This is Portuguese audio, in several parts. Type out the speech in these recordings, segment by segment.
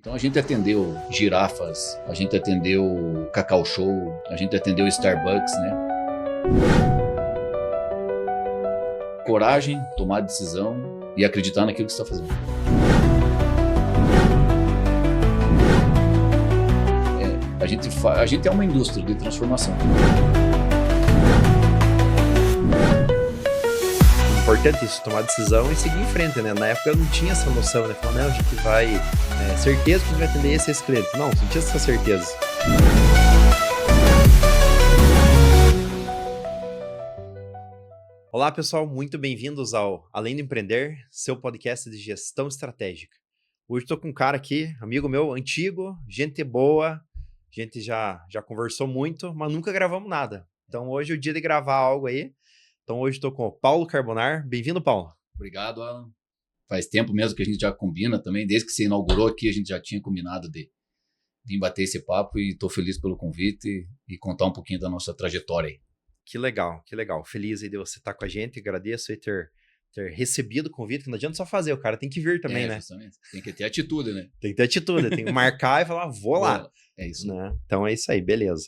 Então a gente atendeu girafas, a gente atendeu Cacau Show, a gente atendeu Starbucks, né? Coragem, tomar decisão e acreditar naquilo que você está fazendo. A gente é uma indústria de transformação. Importante isso, tomar decisão e seguir em frente, né? Na época eu não tinha essa noção, né? Falar, não, a gente vai... certeza que a gente vai atender esse cliente. Não tinha essa certeza. Olá, pessoal. Muito bem-vindos ao Além do Empreender, seu podcast de gestão estratégica. Hoje estou com um cara aqui, amigo meu, antigo, gente boa, a gente já conversou muito, mas nunca gravamos nada. Então hoje é o dia de gravar algo aí. Então hoje estou com o Paulo Carbonar. Bem-vindo, Paulo. Obrigado, Alan. Faz tempo mesmo que a gente já combina também. Desde que você inaugurou aqui, a gente já tinha combinado de vir bater esse papo e estou feliz pelo convite e contar um pouquinho da nossa trajetória aí. Que legal, que legal. Feliz aí de você estar com a gente. Agradeço aí ter recebido o convite, que não adianta só fazer, o cara tem que vir também, né? Justamente. Tem que ter atitude, né? Tem que ter atitude, tem que marcar e falar, vou lá. É isso. Né? Então é isso aí, beleza.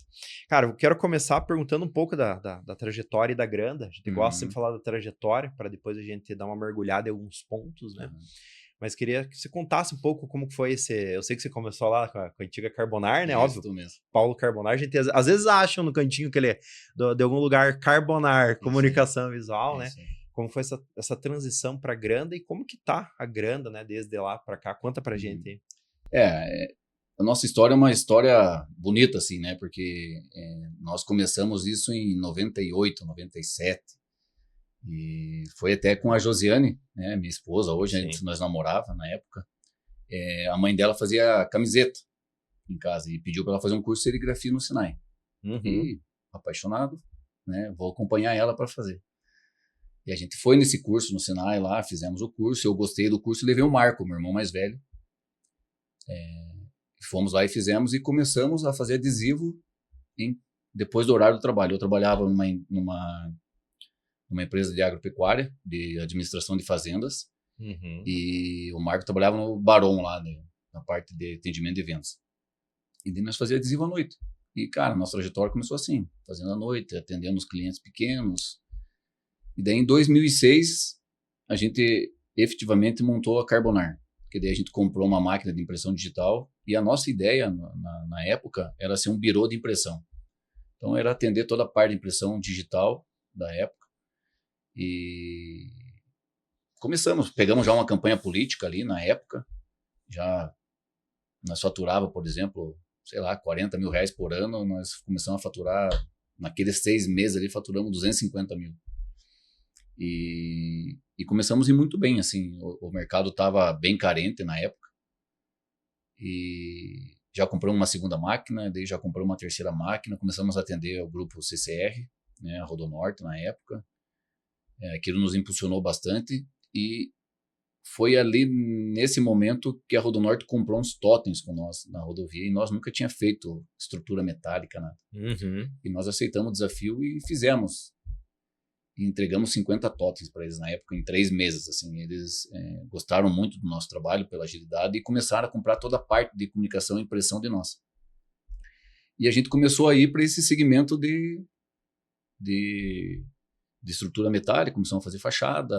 Cara, eu quero começar perguntando um pouco da trajetória e da Granda. A gente gosta sempre de falar da trajetória, para depois a gente dar uma mergulhada em alguns pontos, né? Mas queria que você contasse um pouco como foi esse... Eu sei que você começou lá com a antiga Carbonar, né? Óbvio, mesmo. Paulo Carbonar. A gente às vezes acham no cantinho que ele é de algum lugar Carbonar, comunicação visual, né? Como foi essa transição para a Granda e como que tá a Granda, né? Desde lá para cá. Conta pra gente aí. A nossa história é uma história bonita, assim, né? Porque nós começamos isso em 98, 97. E foi até com a Josiane, né? Minha esposa, hoje nós namorava na época. A mãe dela fazia camiseta em casa e pediu para ela fazer um curso de serigrafia no Sinai. E, apaixonado, né? Vou acompanhar ela para fazer. E a gente foi nesse curso no Sinai lá, fizemos o curso. Eu gostei do curso e levei o Marco, meu irmão mais velho. Fomos lá e fizemos e começamos a fazer adesivo depois do horário do trabalho. Eu trabalhava numa empresa de agropecuária, de administração de fazendas, e o Marco trabalhava no Baron lá, na parte de atendimento de vendas. E daí nós fazíamos adesivo à noite. E, cara, nossa trajetória começou assim, fazendo à noite, atendendo os clientes pequenos. E daí em 2006, a gente efetivamente montou a Carbonar, que daí a gente comprou uma máquina de impressão digital e a nossa ideia na época era ser um birô de impressão. Então era atender toda a parte de impressão digital da época e pegamos já uma campanha política ali na época, nós faturava, por exemplo, sei lá, 40 mil reais por ano, nós começamos a faturar, naqueles 6 meses ali, faturamos 250 mil. E começamos a ir muito bem, assim, o mercado estava bem carente na época e já compramos uma segunda máquina, daí já compramos uma terceira máquina, começamos a atender o grupo CCR, né, a Rodonorte na época, aquilo nos impulsionou bastante e foi ali nesse momento que a Rodonorte comprou uns totens com nós na rodovia e nós nunca tinha feito estrutura metálica, nada. E nós aceitamos o desafio e fizemos. E entregamos 50 totens para eles na época, em 3 meses. Assim, eles gostaram muito do nosso trabalho, pela agilidade, e começaram a comprar toda a parte de comunicação e impressão de nós. E a gente começou a ir para esse segmento de estrutura metálica, começamos a fazer fachada.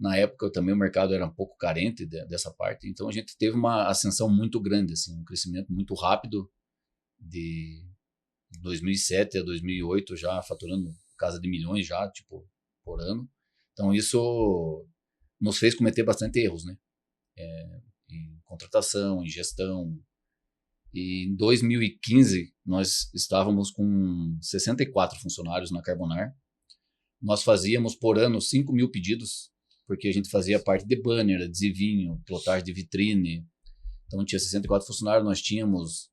Na época também o mercado era um pouco carente dessa parte, então a gente teve uma ascensão muito grande, assim, um crescimento muito rápido de 2007 a 2008, já faturando casa de milhões já, tipo, por ano. Então isso nos fez cometer bastante erros, né? Em contratação, em gestão. E em 2015 nós estávamos com 64 funcionários na Carbonar. Nós fazíamos por ano 5 mil pedidos, porque a gente fazia parte de banner, adesivinho, plotagem de vitrine. Então tinha 64 funcionários, nós tínhamos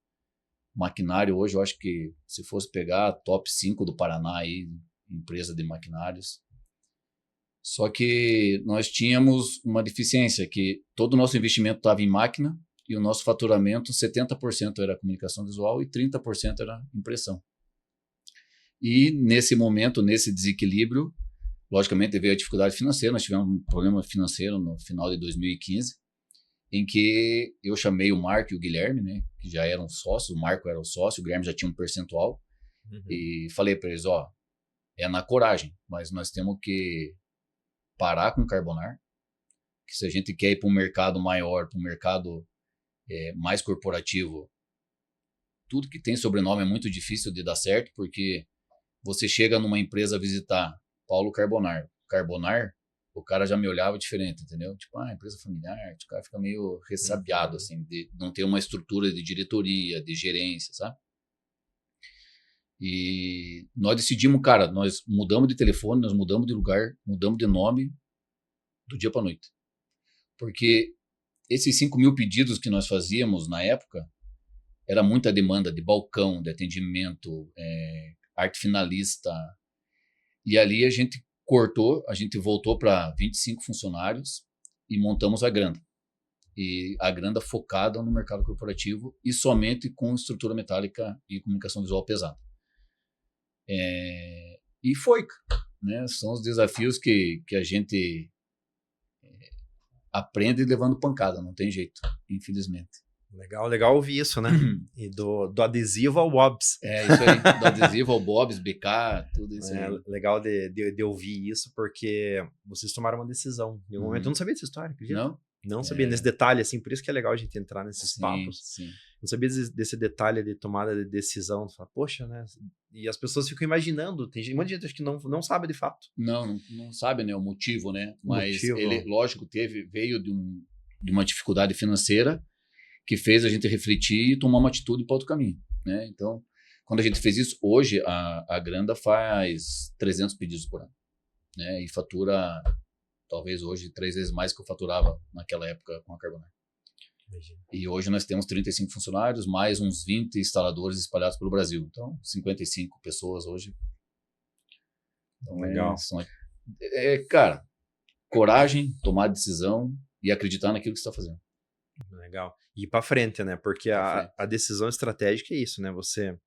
maquinário hoje, eu acho que se fosse pegar top 5 do Paraná aí, empresa de maquinários. Só que nós tínhamos uma deficiência, que todo o nosso investimento estava em máquina e o nosso faturamento, 70% era comunicação visual e 30% era impressão. E nesse momento, nesse desequilíbrio, logicamente veio a dificuldade financeira, nós tivemos um problema financeiro no final de 2015 em que eu chamei o Marco e o Guilherme, né, que já eram sócios, o Marco era o sócio, o Guilherme já tinha um percentual, e falei para eles, ó, é na coragem, mas nós temos que parar com o Carbonar, que se a gente quer ir para um mercado maior, para um mercado mais corporativo, tudo que tem sobrenome é muito difícil de dar certo, porque você chega numa empresa a visitar Paulo Carbonar, o cara já me olhava diferente, entendeu? Tipo, empresa familiar, o cara fica meio ressabiado, assim, de não ter uma estrutura de diretoria, de gerência, sabe? E nós decidimos, cara, nós mudamos de telefone, nós mudamos de lugar, mudamos de nome do dia para noite. Porque esses 5.000 pedidos que nós fazíamos na época, era muita demanda de balcão, de atendimento, arte finalista. E ali a gente cortou, a gente voltou para 25 funcionários e montamos a Granda. E a Granda focada no mercado corporativo e somente com estrutura metálica e comunicação visual pesada. E foi, né? São os desafios que a gente aprende levando pancada, não tem jeito, infelizmente. Legal ouvir isso, né? E do adesivo ao Bob's. Isso aí, do adesivo ao Bob's, BK, tudo isso aí. Legal de ouvir isso, porque vocês tomaram uma decisão. Em um momento eu não sabia dessa história, acredita? Não sabia nesse detalhe, assim, por isso que é legal a gente entrar nesses papos. Sim. Não sabia desse detalhe de tomada de decisão. Fala, poxa, né? E as pessoas ficam imaginando. Tem um monte de gente que não sabe de fato. Não sabe, né, o motivo, né? Mas ele, lógico, veio de uma dificuldade financeira que fez a gente refletir e tomar uma atitude para outro caminho, né? Então, quando a gente fez isso, hoje a Granda faz 300 pedidos por ano, né? E fatura, talvez hoje, 3 vezes mais que eu faturava naquela época com a Carbonar. E hoje nós temos 35 funcionários, mais uns 20 instaladores espalhados pelo Brasil. Então, 55 pessoas hoje. Então, legal. Cara, coragem, tomar decisão e acreditar naquilo que você está fazendo. Legal. E ir para frente, né? Porque a decisão estratégica é isso, né? Vocês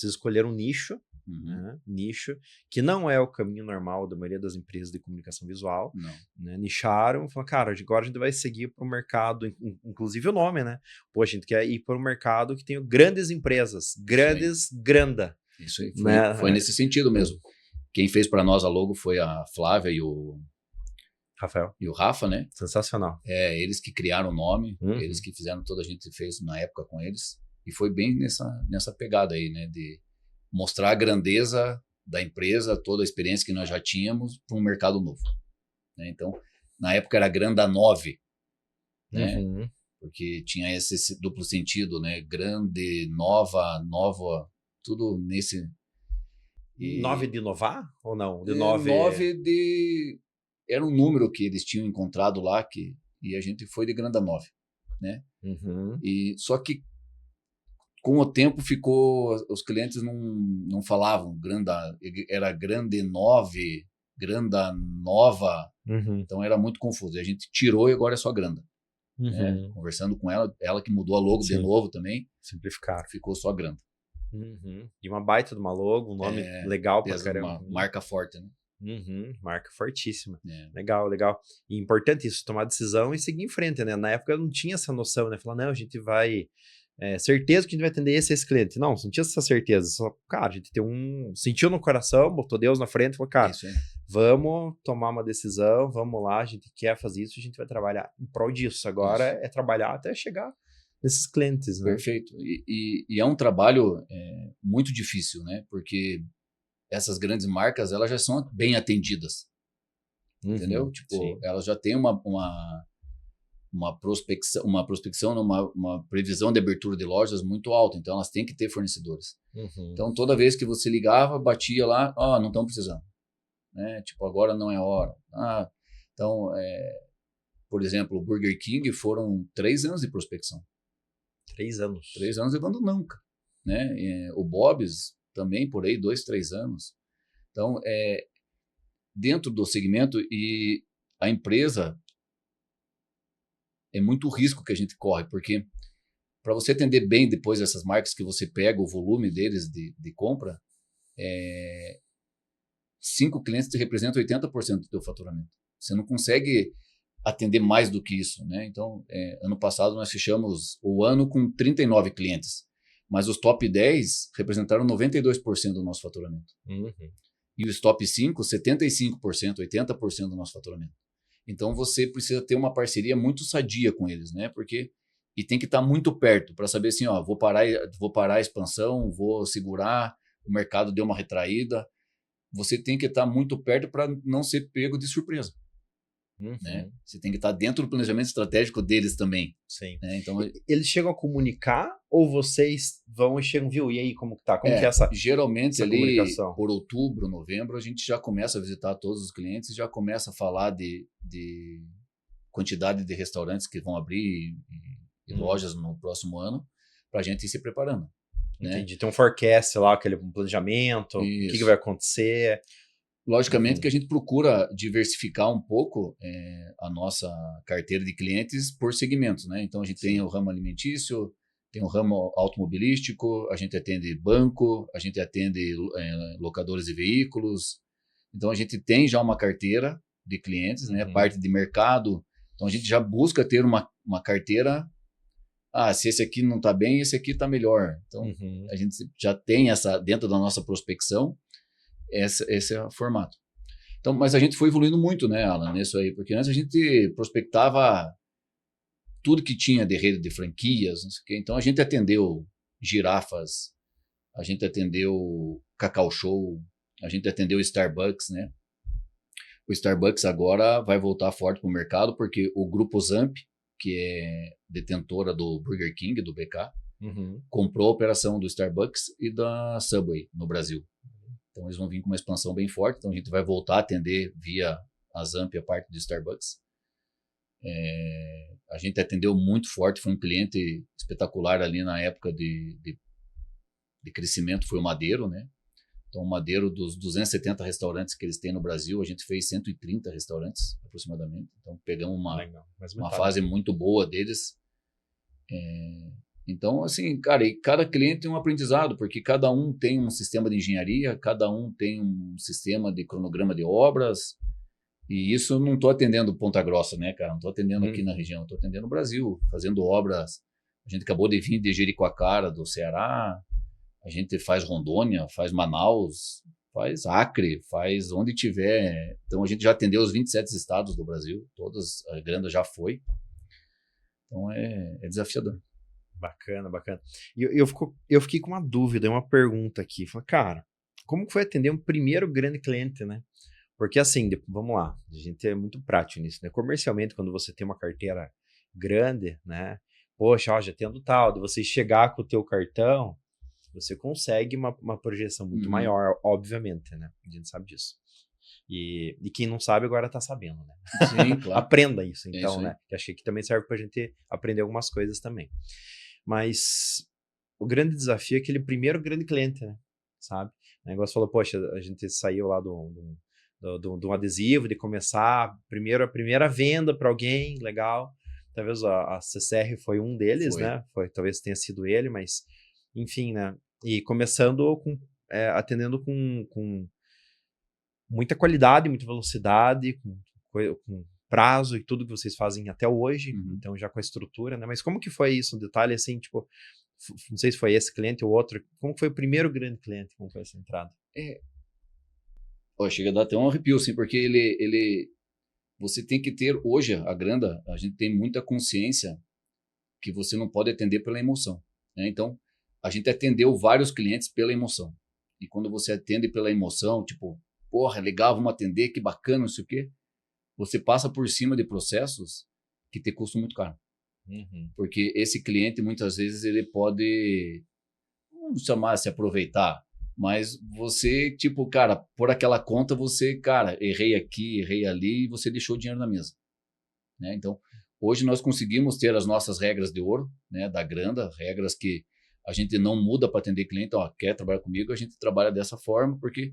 escolheram um nicho, né? Nicho, que não é o caminho normal da maioria das empresas de comunicação visual. Né? Nicharam, falaram, cara, agora a gente vai seguir para o mercado, inclusive o nome, né? Pô, a gente quer ir para o mercado que tem grandes empresas, Granda. Isso aí, foi nesse sentido mesmo. Quem fez para nós a logo foi a Flávia e o Rafael. E o Rafa, né? Sensacional. Eles que criaram o nome, eles que fizeram toda a gente fez na época com eles. E foi bem nessa pegada aí, né? De mostrar a grandeza da empresa, toda a experiência que nós já tínhamos para um mercado novo. Né? Então, na época era Granda 9, né? Porque tinha esse duplo sentido, né? Grande, nova, tudo nesse... 9 de inovar ou não? De 9 de... Era um número que eles tinham encontrado lá, e a gente foi de Granda 9, né? E só que com o tempo os clientes não falavam era Grande 9, Granda Nova, então era muito confuso. E a gente tirou e agora é só Granda. Né? Conversando com ela que mudou a logo de novo também. Simplificar. Ficou só Granda. E uma baita de uma logo, um nome legal pra caramba. Uma marca forte, né? Marca fortíssima. Legal. E importante isso, tomar decisão e seguir em frente, né? Na época eu não tinha essa noção, né? Falar, não, a gente vai... certeza que a gente vai atender esse cliente. Não tinha essa certeza. Só, cara, a gente sentiu no coração, botou Deus na frente e falou, cara, vamos tomar uma decisão, vamos lá, a gente quer fazer isso, a gente vai trabalhar em prol disso. Agora é trabalhar até chegar nesses clientes, né? Perfeito. E é um trabalho muito difícil, né? Porque essas grandes marcas, elas já são bem atendidas, entendeu? Tipo, elas já têm uma prospecção, uma previsão de abertura de lojas muito alta, então elas têm que ter fornecedores. Então, toda vez que você ligava, batia lá, não estão precisando, né? Tipo, agora não é hora. Então, por exemplo, o Burger King foram 3 anos de prospecção. 3 anos. 3 anos levando nunca, né? O Bob's também por aí 2, 3 anos. Então, dentro do segmento, e a empresa é muito risco que a gente corre, porque para você atender bem depois essas marcas que você pega o volume deles de compra, 5 clientes te representam 80% do teu faturamento. Você não consegue atender mais do que isso, né? Então, ano passado nós fechamos o ano com 39 clientes, mas os top 10 representaram 92% do nosso faturamento. Uhum. E os top 5, 75%, 80% do nosso faturamento. Então, você precisa ter uma parceria muito sadia com eles, né? E tem que estar muito perto para saber assim, ó, vou parar a expansão, vou segurar, o mercado deu uma retraída. Você tem que estar muito perto para não ser pego de surpresa. Né? Uhum. Você tem que estar dentro do planejamento estratégico deles também. Sim. Né? Então, eles chegam a comunicar ou vocês vão e chegam, viu? E aí, como que tá? Como que é geralmente essa ali comunicação? por outubro, novembro, a gente já começa a visitar todos os clientes, já começa a falar de quantidade de restaurantes que vão abrir e lojas no próximo ano, para a gente ir se preparando. Entendi. Né? Tem um forecast lá, aquele planejamento, o que vai acontecer. Logicamente que a gente procura diversificar um pouco a nossa carteira de clientes por segmentos, né? Então a gente tem o ramo alimentício, tem o ramo automobilístico, a gente atende banco, a gente atende locadores de veículos. Então a gente tem já uma carteira de clientes, né? Parte de mercado. Então a gente já busca ter uma carteira. Se esse aqui não está bem, esse aqui está melhor. Então a gente já tem essa dentro da nossa prospecção. Esse é o formato. Então, mas a gente foi evoluindo muito, né, Alan, nisso aí, porque antes a gente prospectava tudo que tinha de rede de franquias, não sei o quê. Então a gente atendeu Girafas, a gente atendeu Cacau Show, a gente atendeu Starbucks, né? O Starbucks agora vai voltar forte para o mercado porque o grupo Zamp, que é detentora do Burger King, do BK, comprou a operação do Starbucks e da Subway no Brasil. Então eles vão vir com uma expansão bem forte, então a gente vai voltar a atender via a Zamp a parte do Starbucks. A gente atendeu muito forte, foi um cliente espetacular ali na época de crescimento, foi o Madeiro, né? Então o Madeiro, dos 270 restaurantes que eles têm no Brasil, a gente fez 130 restaurantes aproximadamente. Então pegamos uma fase muito boa deles. Então, assim, cara, e cada cliente tem um aprendizado, porque cada um tem um sistema de engenharia, cada um tem um sistema de cronograma de obras, e isso eu não estou atendendo Ponta Grossa, né, cara? Não estou atendendo aqui na região, estou atendendo o Brasil, fazendo obras. A gente acabou de vir de Jericoacoara, do Ceará, a gente faz Rondônia, faz Manaus, faz Acre, faz onde tiver. Então, a gente já atendeu os 27 estados do Brasil, todas, a Granda já foi. Então, é desafiador. Bacana, bacana. E eu fiquei com uma dúvida, uma pergunta aqui. Falei, cara, como que foi atender um primeiro grande cliente, né? Porque assim, vamos lá, a gente é muito prático nisso, né? Comercialmente, quando você tem uma carteira grande, né? Poxa, ó, já tendo tal, de você chegar com o teu cartão, você consegue uma projeção muito maior, obviamente, né? A gente sabe disso. E quem não sabe agora tá sabendo, né? Sim, claro. Aprenda isso, então, isso né? Que achei que também serve pra gente aprender algumas coisas também. Mas o grande desafio é aquele primeiro grande cliente, né? Sabe? O negócio falou, poxa, a gente saiu lá de um adesivo, de começar a primeira venda para alguém, legal. Talvez a CCR foi um deles, né? Talvez tenha sido ele, mas enfim, né? E começando atendendo com muita qualidade, muita velocidade, com prazo e tudo que vocês fazem até hoje, então já com a estrutura, né? Mas como que foi isso? Um detalhe assim, tipo, não sei se foi esse cliente ou outro, como foi o primeiro grande cliente, como foi essa entrada? Chega a dar até um arrepio, assim, porque você tem que ter, hoje, a Granda, a gente tem muita consciência que você não pode atender pela emoção, né? Então, a gente atendeu vários clientes pela emoção. E quando você atende pela emoção, tipo, porra, legal, vamos atender, que bacana, não sei o quê, você passa por cima de processos que te custam muito caro. Porque esse cliente, muitas vezes, ele pode, vamos chamar, se aproveitar, mas você, tipo, cara, por aquela conta, você, cara, errei aqui, errei ali, e você deixou o dinheiro na mesa. Né? Então, hoje nós conseguimos ter as nossas regras de ouro, né, da Granda, regras que a gente não muda para atender cliente, ó, quer trabalhar comigo, a gente trabalha dessa forma, porque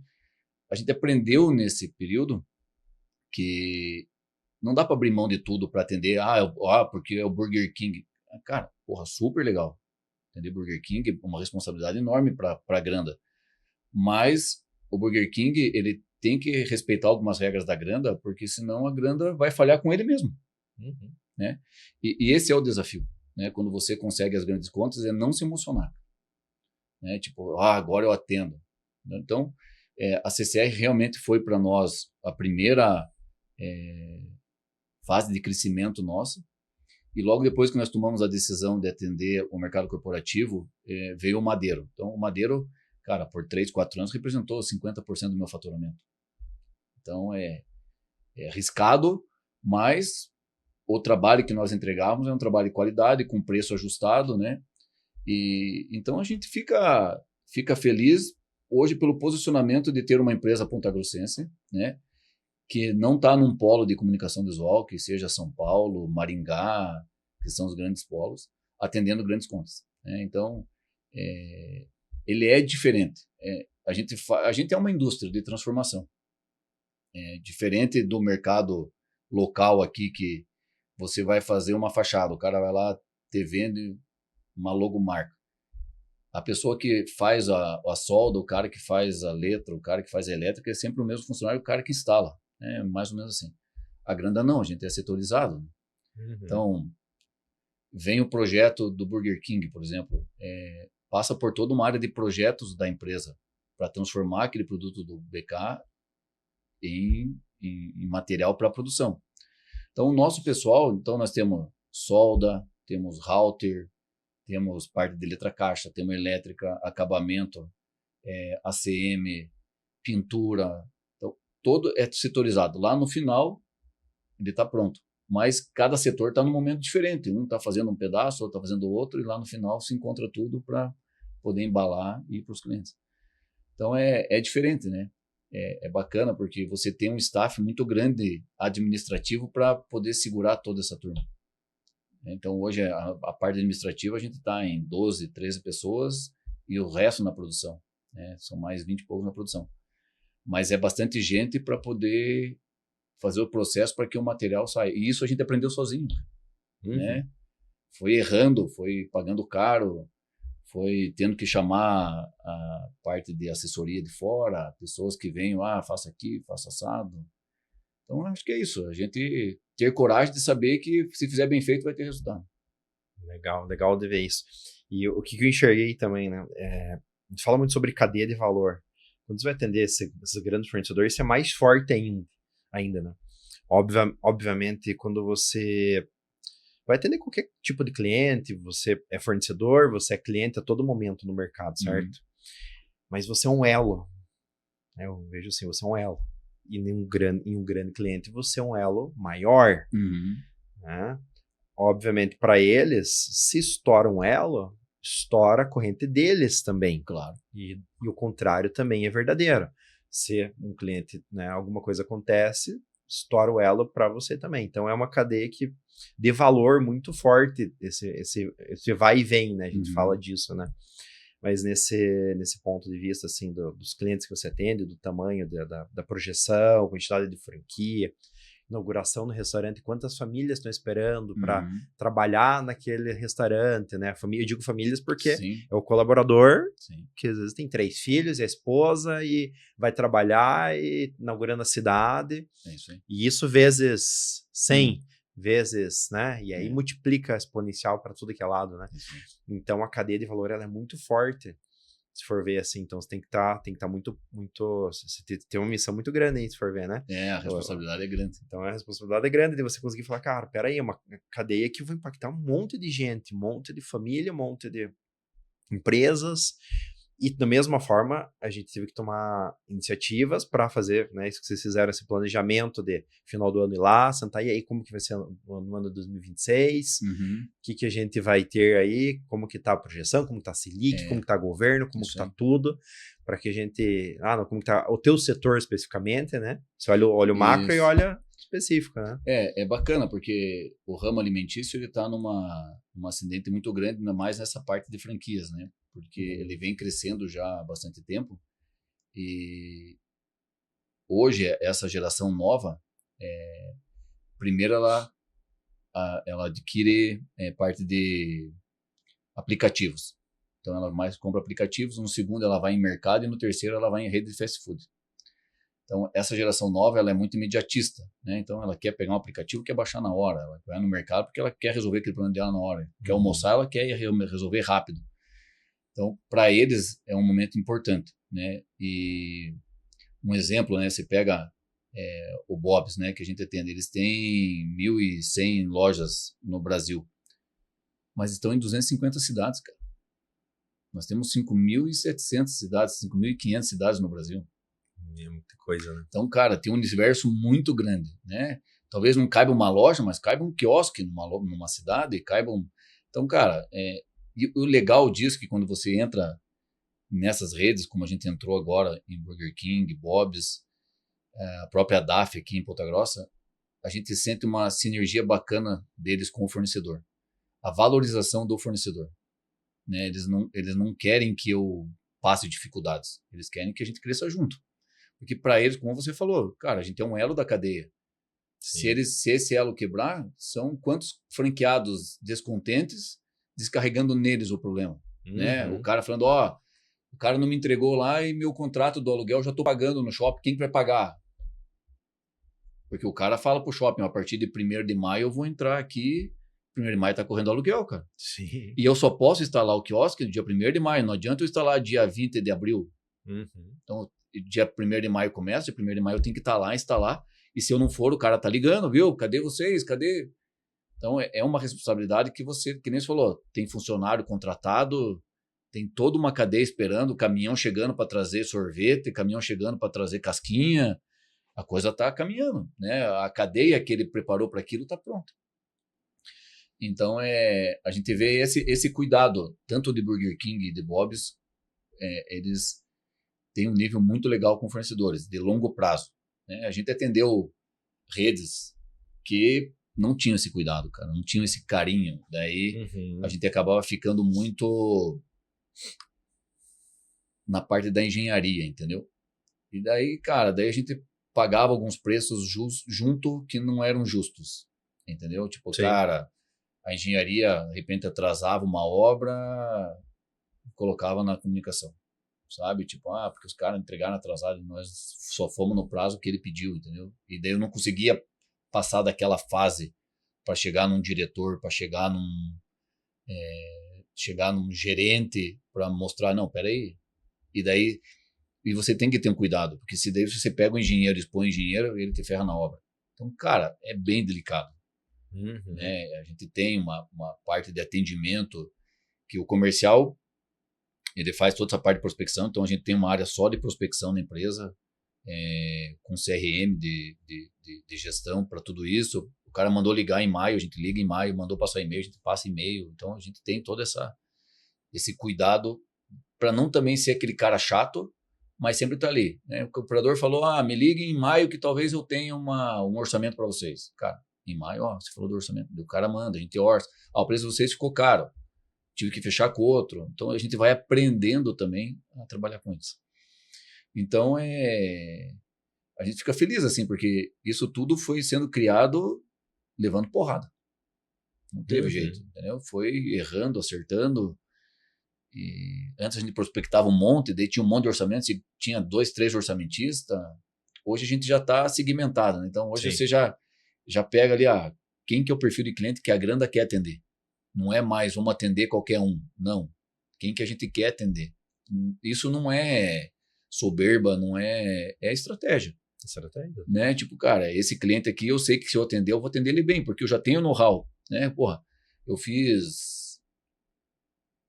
a gente aprendeu nesse período que não dá para abrir mão de tudo para atender, porque é o Burger King. Cara, porra, super legal. Atender Burger King é uma responsabilidade enorme para a Granda. Mas o Burger King, ele tem que respeitar algumas regras da Granda, porque senão a Granda vai falhar com ele mesmo. né? E esse é o desafio, né? Quando você consegue as grandes contas, é não se emocionar, né? Tipo, agora eu atendo. Então, a CCR realmente foi para nós a primeira fase de crescimento nossa. E logo depois que nós tomamos a decisão de atender o mercado corporativo, veio o Madeiro. Então, o Madeiro, cara, por 3, 4 anos, representou 50% do meu faturamento. Então, é arriscado, mas o trabalho que nós entregamos é um trabalho de qualidade, com preço ajustado, né? E então a gente fica feliz hoje pelo posicionamento de ter uma empresa pontagrossense, né? Que não está num polo de comunicação visual, que seja São Paulo, Maringá, que são os grandes polos, atendendo grandes contas, né? Então, ele é diferente. A gente é uma indústria de transformação. Diferente do mercado local aqui, que você vai fazer uma fachada, o cara vai lá te vende uma logomarca. A pessoa que faz a solda, o cara que faz a letra, o cara que faz a elétrica, é sempre o mesmo funcionário, o cara que instala. Mais ou menos assim. A Granda não, a gente é setorizado, né? Então, vem o projeto do Burger King, por exemplo, passa por toda uma área de projetos da empresa para transformar aquele produto do BK em material para produção. Então, o nosso pessoal, nós temos solda, temos router, temos parte de letra caixa, temos elétrica, acabamento, ACM, pintura. Então, todo é setorizado. Lá no final, ele está pronto. Mas cada setor está num momento diferente. Um está fazendo um pedaço, outro está fazendo outro, e lá no final se encontra tudo para poder embalar e ir para os clientes. Então, é diferente, né? É bacana porque você tem um staff muito grande administrativo para poder segurar toda essa turma. Então, hoje, a parte administrativa, a gente está em 12, 13 pessoas e o resto na produção, né? São mais 20 e poucos na produção. Mas é bastante gente para poder fazer o processo para que o material saia. E isso a gente aprendeu sozinho, né? Foi errando, foi pagando caro, foi tendo que chamar a parte de assessoria de fora, pessoas que venham, faça aqui, faça assado. Então, acho que é isso. A gente ter coragem de saber que se fizer bem feito vai ter resultado. Legal de ver isso. E o que eu enxerguei também, né? A gente fala muito sobre cadeia de valor. Quando você vai atender esses grandes fornecedores, isso é mais forte ainda, né? Obviamente, quando você vai atender qualquer tipo de cliente, você é fornecedor, você é cliente a todo momento no mercado, certo? Mas você é um elo. Né? Eu vejo assim, você é um elo. E em um grande cliente, você é um elo maior. Né? Obviamente, para eles, se estoura um elo, estoura a corrente deles também. Claro. E o contrário também é verdadeiro. Se um cliente, né, alguma coisa acontece, estoura o elo para você também. Então, é uma cadeia que de valor muito forte, esse vai e vem, né? A gente fala disso, né? Mas nesse ponto de vista, assim, dos clientes que você atende, do tamanho da projeção, quantidade de franquia, inauguração no restaurante, quantas famílias estão esperando para trabalhar naquele restaurante, né? Eu digo famílias porque é o colaborador, que às vezes tem 3 filhos, e a esposa, e vai trabalhar e inaugurando a cidade. E isso vezes 100, vezes, né? E aí multiplica exponencial para tudo que é lado, né? Então a cadeia de valor ela é muito forte, se for ver assim. Então você tem que estar muito, você tem uma missão muito grande aí, se for ver, né? A responsabilidade é grande. Então a responsabilidade é grande de você conseguir falar, cara, peraí, é uma cadeia que vai impactar um monte de gente, um monte de família, um monte de empresas. E da mesma forma, a gente teve que tomar iniciativas para fazer, né, isso que vocês fizeram, esse planejamento de final do ano ir lá, sentar e aí como que vai ser no ano de 2026, o que a gente vai ter aí, como que tá a projeção, como que tá a Selic, como que tá o governo, como que tá tudo, para que a gente, como que tá o teu setor especificamente, né? Você olha o macro e olha específico, né? É bacana, porque o ramo alimentício ele tá numa ascendente muito grande, ainda mais nessa parte de franquias, né? Porque ele vem crescendo já há bastante tempo e hoje essa geração nova, primeiro ela adquire parte de aplicativos. Então ela mais compra aplicativos, no segundo ela vai em mercado e no terceiro ela vai em rede de fast food. Então, essa geração nova, ela é muito imediatista, né? Então, ela quer pegar um aplicativo, quer baixar na hora, ela vai no mercado porque ela quer resolver aquele problema dela na hora, quer almoçar, ela quer resolver rápido. Então, para eles, é um momento importante, né? E um exemplo, né? Você pega o Bob's, né? Que a gente atende, eles têm 1.100 lojas no Brasil, mas estão em 250 cidades, cara. Nós temos 5.700 cidades, 5.500 cidades no Brasil. É muita coisa, né? Então, cara, tem um universo muito grande, né? Talvez não caiba uma loja, mas caiba um quiosque numa cidade, caiba um... Então, cara, e o legal disso é que quando você entra nessas redes, como a gente entrou agora em Burger King, Bob's, a própria DAF aqui em Ponta Grossa, a gente sente uma sinergia bacana deles com o fornecedor. A valorização do fornecedor. Né? Eles não querem que eu passe dificuldades. Eles querem que a gente cresça junto. Porque para eles, como você falou, cara, a gente é um elo da cadeia. Se esse elo quebrar, são quantos franqueados descontentes descarregando neles o problema. Né? O cara falando, o cara não me entregou lá e meu contrato do aluguel já estou pagando no shopping, quem que vai pagar? Porque o cara fala pro shopping, a partir de 1º de maio eu vou entrar aqui, 1º de maio está correndo aluguel, cara. Sim. E eu só posso instalar o quiosque no dia 1º de maio, não adianta eu instalar dia 20 de abril. Então, dia 1º de maio começa, dia 1º de maio eu tenho que estar lá, instalar, e se eu não for, o cara tá ligando, viu? Cadê vocês? Cadê? Então, é uma responsabilidade que você, que nem você falou, tem funcionário contratado, tem toda uma cadeia esperando, caminhão chegando para trazer sorvete, caminhão chegando para trazer casquinha, a coisa está caminhando, né? A cadeia que ele preparou para aquilo está pronta. Então, a gente vê esse cuidado, tanto de Burger King e de Bob's, eles têm um nível muito legal com fornecedores, de longo prazo. Né? A gente atendeu redes que não tinham esse cuidado, cara, não tinham esse carinho. Daí a gente acabava ficando muito na parte da engenharia, entendeu? E daí, cara, daí a gente pagava alguns preços junto que não eram justos, entendeu? Tipo, sim, cara, a engenharia, de repente, atrasava uma obra, colocava na comunicação, sabe? Tipo, porque os caras entregaram atrasado e nós só fomos no prazo que ele pediu, entendeu? E daí eu não conseguia passar daquela fase para chegar num diretor, para chegar num gerente, para mostrar, não, peraí. E daí, você tem que ter um cuidado, porque se daí você pega o engenheiro, expõe o engenheiro, ele te ferra na obra. Então, cara, é bem delicado. Né? A gente tem uma parte de atendimento que o comercial, ele faz toda essa parte de prospecção, então a gente tem uma área só de prospecção na empresa, com CRM de gestão para tudo isso. O cara mandou ligar em maio, a gente liga em maio, mandou passar e-mail, a gente passa e-mail. Então a gente tem todo esse cuidado para não também ser aquele cara chato, mas sempre tá ali. Né? O operador falou, me liga em maio que talvez eu tenha um orçamento para vocês. Cara, em maio, você falou do orçamento, o cara manda, a gente orça. O preço de vocês ficou caro, tive que fechar com outro. Então a gente vai aprendendo também a trabalhar com isso. Então a gente fica feliz assim, porque isso tudo foi sendo criado levando porrada. Não teve jeito, entendeu? Foi errando, acertando. E antes a gente prospectava um monte, daí tinha um monte de orçamentos, e tinha 2, 3 orçamentistas. Hoje a gente já está segmentado, né? Então hoje você já pega ali, quem que é o perfil de cliente que a Granda quer atender. Não é mais vamos atender qualquer um, não. Quem que a gente quer atender. Isso não é soberba, não é estratégia. Estratégia. Né? Tipo, cara, esse cliente aqui eu sei que se eu atender, eu vou atender ele bem, porque eu já tenho know-how. Né? Porra, eu fiz,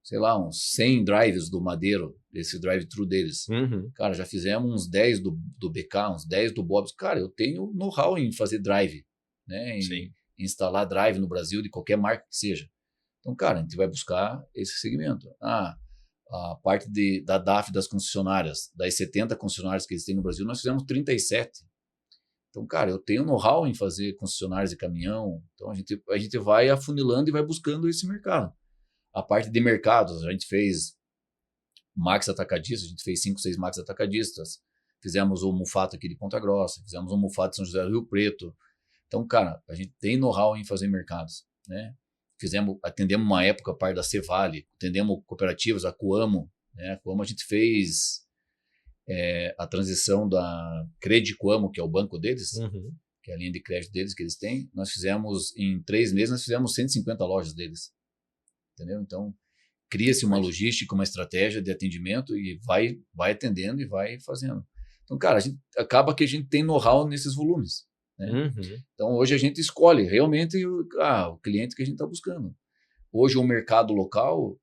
sei lá, uns 100 drives do Madeiro, esse drive-thru deles. Cara, já fizemos uns 10 do BK, uns 10 do Bob's. Cara, eu tenho know-how em fazer drive, né? Em instalar drive no Brasil, de qualquer marca que seja. Então, cara, a gente vai buscar esse segmento. A parte da DAF das concessionárias, das 70 concessionárias que eles têm no Brasil, nós fizemos 37. Então, cara, eu tenho know-how em fazer concessionárias de caminhão. Então, a gente vai afunilando e vai buscando esse mercado. A parte de mercados, a gente fez Max Atacadistas, a gente fez 5, 6 Max Atacadistas. Fizemos o Mufato aqui de Ponta Grossa, fizemos o Mufato de São José do Rio Preto. Então, cara, a gente tem know-how em fazer mercados, né? Atendemos uma época a parte da Cevale, atendemos cooperativas, a Coamo, né? A Coamo a gente fez a transição da Credicoamo, que é o banco deles, Uhum. que é a linha de crédito deles que eles têm, nós fizemos, em 3 meses, nós fizemos 150 lojas deles. Entendeu? Então, cria-se uma logística, uma estratégia de atendimento e vai atendendo e vai fazendo. Então, cara, acaba que a gente tem know-how nesses volumes. Né? Uhum. Então, hoje a gente escolhe realmente o cliente que a gente está buscando. Hoje, o mercado local,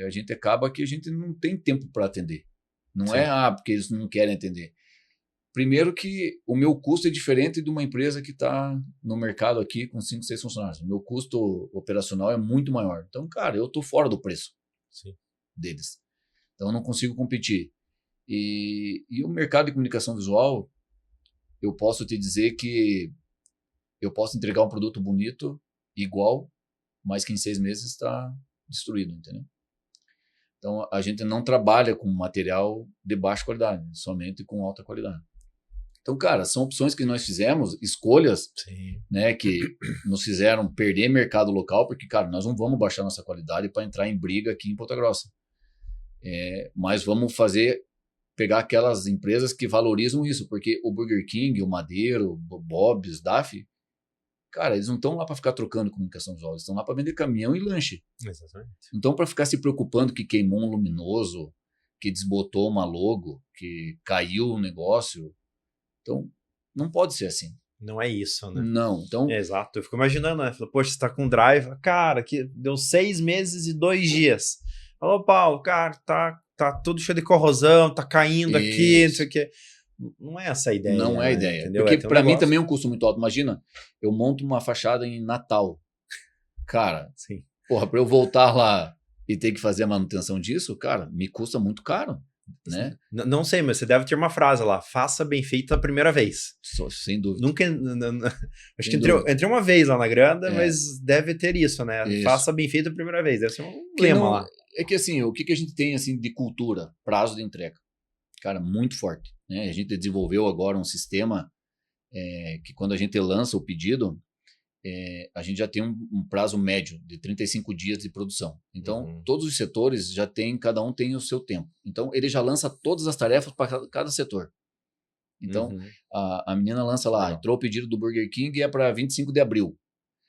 a gente acaba que a gente não tem tempo para atender. Não Sim. é porque eles não querem atender. Primeiro que o meu custo é diferente de uma empresa que está no mercado aqui com 5, 6 funcionários. O meu custo operacional é muito maior. Então, cara, eu estou fora do preço Sim. deles. Então, eu não consigo competir. E o mercado de comunicação visual, eu posso te dizer que eu posso entregar um produto bonito, igual, mas que em 6 meses está destruído, entendeu? Então, a gente não trabalha com material de baixa qualidade, somente com alta qualidade. Então, cara, são opções que nós fizemos, escolhas, Sim. né, que nos fizeram perder mercado local, porque, cara, nós não vamos baixar nossa qualidade para entrar em briga aqui em Ponta Grossa. Mas vamos pegar aquelas empresas que valorizam isso, porque o Burger King, o Madeiro, o Bob's, DAF, cara, eles não estão lá para ficar trocando comunicação visual, eles estão lá para vender caminhão e lanche. Exatamente. Então, para ficar se preocupando que queimou um luminoso, que desbotou uma logo, que caiu um negócio, então não pode ser assim. Não é isso, né? Não, então... Exato, eu fico imaginando, né? Falei, poxa, você tá com drive, cara, que deu 6 meses e 2 dias. Falou, Paulo, cara, tá tudo cheio de corrosão, tá caindo aqui, não sei o quê. Não é essa a ideia, não é a né? ideia. Entendeu? Porque ter um para mim negócio. também é um custo muito alto. Imagina, eu monto uma fachada em Natal. Cara, Sim. porra, para eu voltar lá e ter que fazer a manutenção disso, cara, me custa muito caro, né? Não sei, mas você deve ter uma frase lá, faça bem feito a primeira vez. Sem dúvida. Nunca. Acho que dúvida. entrei uma vez lá na granda, mas deve ter isso, né? Isso. Faça bem feito a primeira vez. Deve ser um lema lá. É que assim, o que a gente tem assim de cultura? Prazo de entrega. Cara, muito forte. Né? A gente desenvolveu agora um sistema que quando a gente lança o pedido, a gente já tem um prazo médio de 35 dias de produção. Então, todos os setores já tem, cada um tem o seu tempo. Então, ele já lança todas as tarefas para cada setor. Então, a menina lança lá, entrou o pedido do Burger King e é para 25 de abril.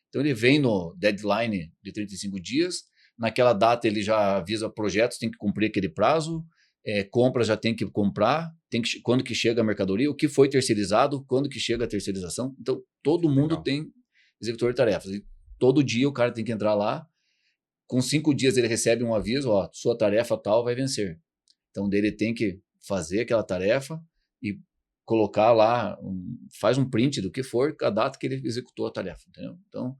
Então, ele vem no deadline de 35 dias, naquela data ele já avisa projetos, tem que cumprir aquele prazo, compras já tem que comprar, quando que chega a mercadoria, o que foi terceirizado, quando que chega a terceirização. Então, todo mundo tem executor de tarefas. E todo dia o cara tem que entrar lá, com 5 dias ele recebe um aviso, ó, sua tarefa tal vai vencer. Então, dele tem que fazer aquela tarefa e colocar lá, faz um print do que for, a data que ele executou a tarefa, entendeu? Então,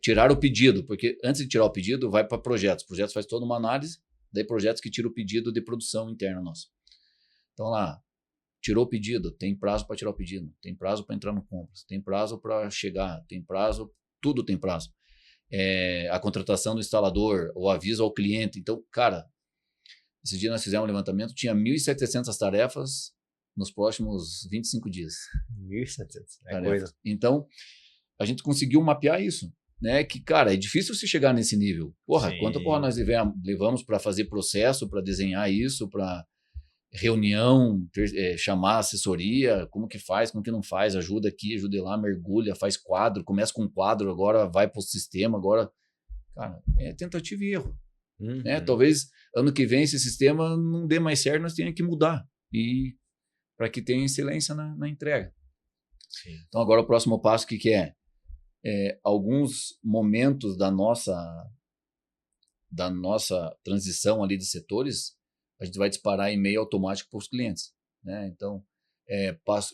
tirar o pedido, porque antes de tirar o pedido, vai para projetos. Projetos faz toda uma análise, daí projetos que tiram o pedido de produção interna nossa. Então, lá, tirou o pedido, tem prazo para tirar o pedido, tem prazo para entrar no compras, tem prazo para chegar, tem prazo, tudo tem prazo. A contratação do instalador, o aviso ao cliente. Então, cara, esse dia nós fizemos um levantamento, tinha 1.700 tarefas nos próximos 25 dias. 1.700, coisa. Então, a gente conseguiu mapear isso, né? Que, cara, é difícil se chegar nesse nível. Porra, quanta porra nós levamos para fazer processo, para desenhar isso, para reunião, chamar assessoria, como que faz, como que não faz, ajuda aqui, ajuda lá, mergulha, faz quadro, começa com quadro, agora vai para o sistema, agora, cara, é tentativa e erro. Né? Talvez ano que vem esse sistema não dê mais certo, nós tenhamos que mudar, e para que tenha excelência na entrega. Sim. Então agora o próximo passo que é? Alguns momentos da nossa transição ali de setores, a gente vai disparar e-mail automático para os clientes. Né? Então,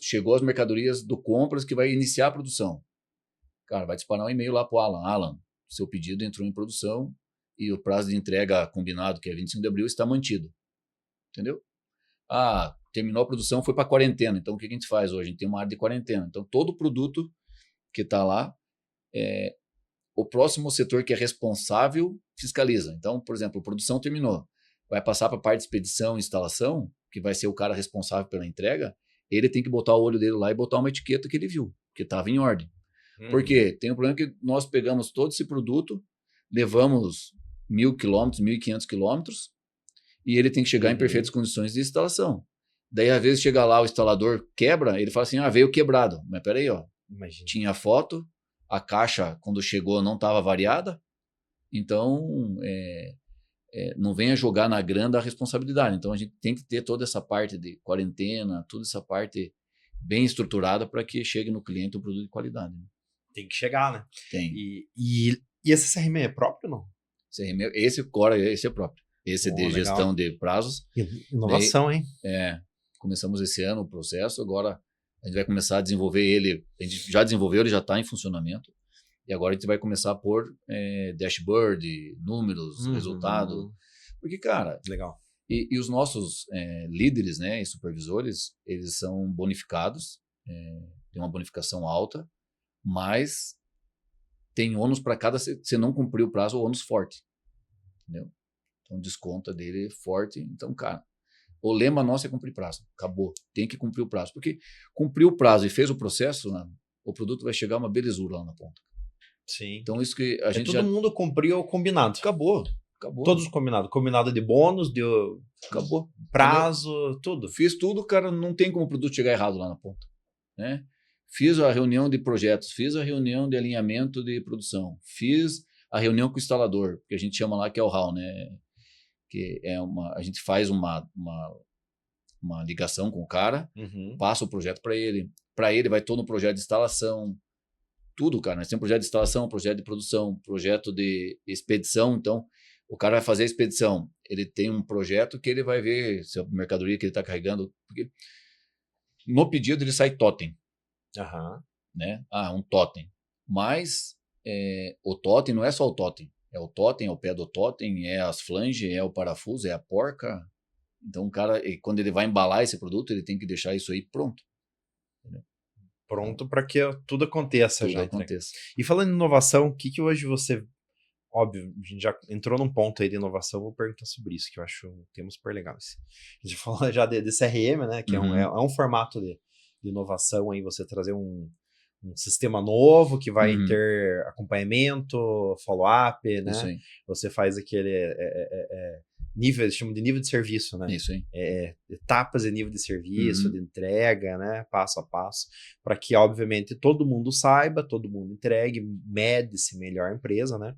chegou as mercadorias do compras que vai iniciar a produção. Cara, vai disparar um e-mail lá para o Alan. Alan, seu pedido entrou em produção e o prazo de entrega combinado, que é 25 de abril, está mantido. Entendeu? Terminou a produção, foi para a quarentena. Então, o que a gente faz hoje? A gente tem uma área de quarentena. Então, todo produto que está lá, o próximo setor que é responsável fiscaliza. Então, por exemplo, a produção terminou. Vai passar para a parte de expedição e instalação, que vai ser o cara responsável pela entrega, ele tem que botar o olho dele lá e botar uma etiqueta que ele viu, que estava em ordem. Porque tem um problema que nós pegamos todo esse produto, levamos 1.000 quilômetros, 1.500 quilômetros, e ele tem que chegar em perfeitas condições de instalação. Daí, às vezes, chega lá, o instalador quebra, ele fala assim, veio quebrado. Mas peraí, ó, Imagina. tinha foto, a caixa, quando chegou, não estava variada, então não venha jogar na grana a responsabilidade. Então, a gente tem que ter toda essa parte de quarentena, toda essa parte bem estruturada para que chegue no cliente um produto de qualidade. Né? Tem que chegar, né? Tem. E esse CRM é próprio ou não? CRM, esse Core, esse é próprio. Esse de Legal. gestão de prazos. Inovação, hein? Começamos esse ano o processo, agora a gente vai começar a desenvolver ele. A gente já desenvolveu, ele já está em funcionamento. E agora a gente vai começar a pôr dashboard, números, resultado. Porque, cara, legal. E os nossos líderes, né, e supervisores, eles são bonificados, tem uma bonificação alta, mas tem ônus para cada, se não cumprir o prazo, o ônus forte. Entendeu? Então, desconta dele é forte. Então, cara, o lema nosso é cumprir prazo. Acabou. Tem que cumprir o prazo. Porque cumpriu o prazo e fez o processo, né, o produto vai chegar uma belezura lá na ponta. Sim. Então, isso que a gente todo mundo cumpriu o combinado. Acabou. Todos os combinados. Combinado de bônus, de acabou. prazo, Entendeu? Tudo. Fiz tudo, cara, não tem como o produto chegar errado lá na ponta. Né? Fiz a reunião de projetos, fiz a reunião de alinhamento de produção, fiz a reunião com o instalador, que a gente chama lá que é o HAL, né? Que é a gente faz uma ligação com o cara, passa o projeto para ele vai todo o projeto de instalação, tudo, cara. Nós temos projeto de instalação, projeto de produção, projeto de expedição. Então, o cara vai fazer a expedição. Ele tem um projeto que ele vai ver se a mercadoria que ele está carregando. Porque no pedido ele sai totem. Né? Um totem. Mas o totem não é só o totem. É o totem, é o pé do totem, é as flanges, é o parafuso, é a porca. Então, o cara, quando ele vai embalar esse produto, ele tem que deixar isso aí pronto. Entendeu? Pronto para que tudo aconteça. Tudo aconteça. E falando em inovação, o que hoje você... Óbvio, a gente já entrou num ponto aí de inovação, vou perguntar sobre isso, que eu acho um tema super legal. A gente falou já de CRM, né, que é um formato de inovação aí, você trazer um sistema novo que vai ter acompanhamento, follow-up, né? Isso aí. Você faz aquele nível, chama de nível de serviço, né? Isso aí. Etapas de nível de serviço, de entrega, né? Passo a passo, para que, obviamente, todo mundo saiba, todo mundo entregue, mede-se melhor a empresa, né?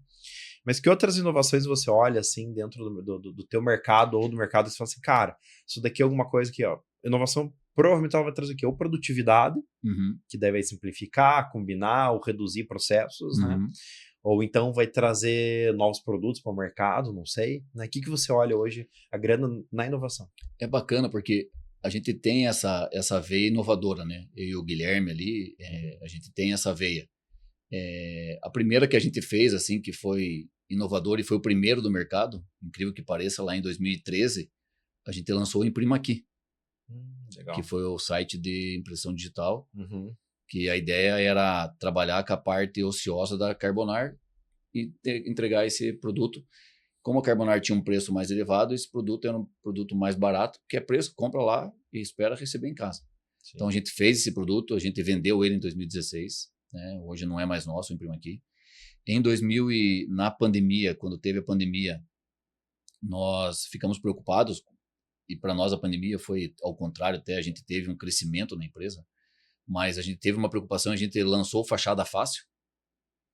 Mas que outras inovações você olha, assim, dentro do teu mercado ou do mercado, e você fala assim, cara, isso daqui é alguma coisa que, ó, inovação provavelmente ela vai trazer o quê? Ou produtividade, que deve simplificar, combinar ou reduzir processos, né? Ou então vai trazer novos produtos para o mercado, não sei. Né? O que você olha hoje, a grana na inovação? É bacana porque a gente tem essa veia inovadora, né? Eu e o Guilherme ali, a gente tem essa veia. A primeira que a gente fez, assim, que foi inovador e foi o primeiro do mercado, incrível que pareça, lá em 2013, a gente lançou o Imprima Aqui. Legal. Que foi o site de impressão digital, que a ideia era trabalhar com a parte ociosa da Carbonar e entregar esse produto. Como a Carbonar tinha um preço mais elevado, esse produto era um produto mais barato, que é preço, compra lá e espera receber em casa. Sim. Então a gente fez esse produto, a gente vendeu ele em 2016, né? Hoje não é mais nosso, o Imprima Aqui. Em 2000 na pandemia, quando teve a pandemia, nós ficamos preocupados. E para nós a pandemia foi ao contrário, até a gente teve um crescimento na empresa, mas a gente teve uma preocupação, a gente lançou o Fachada Fácil,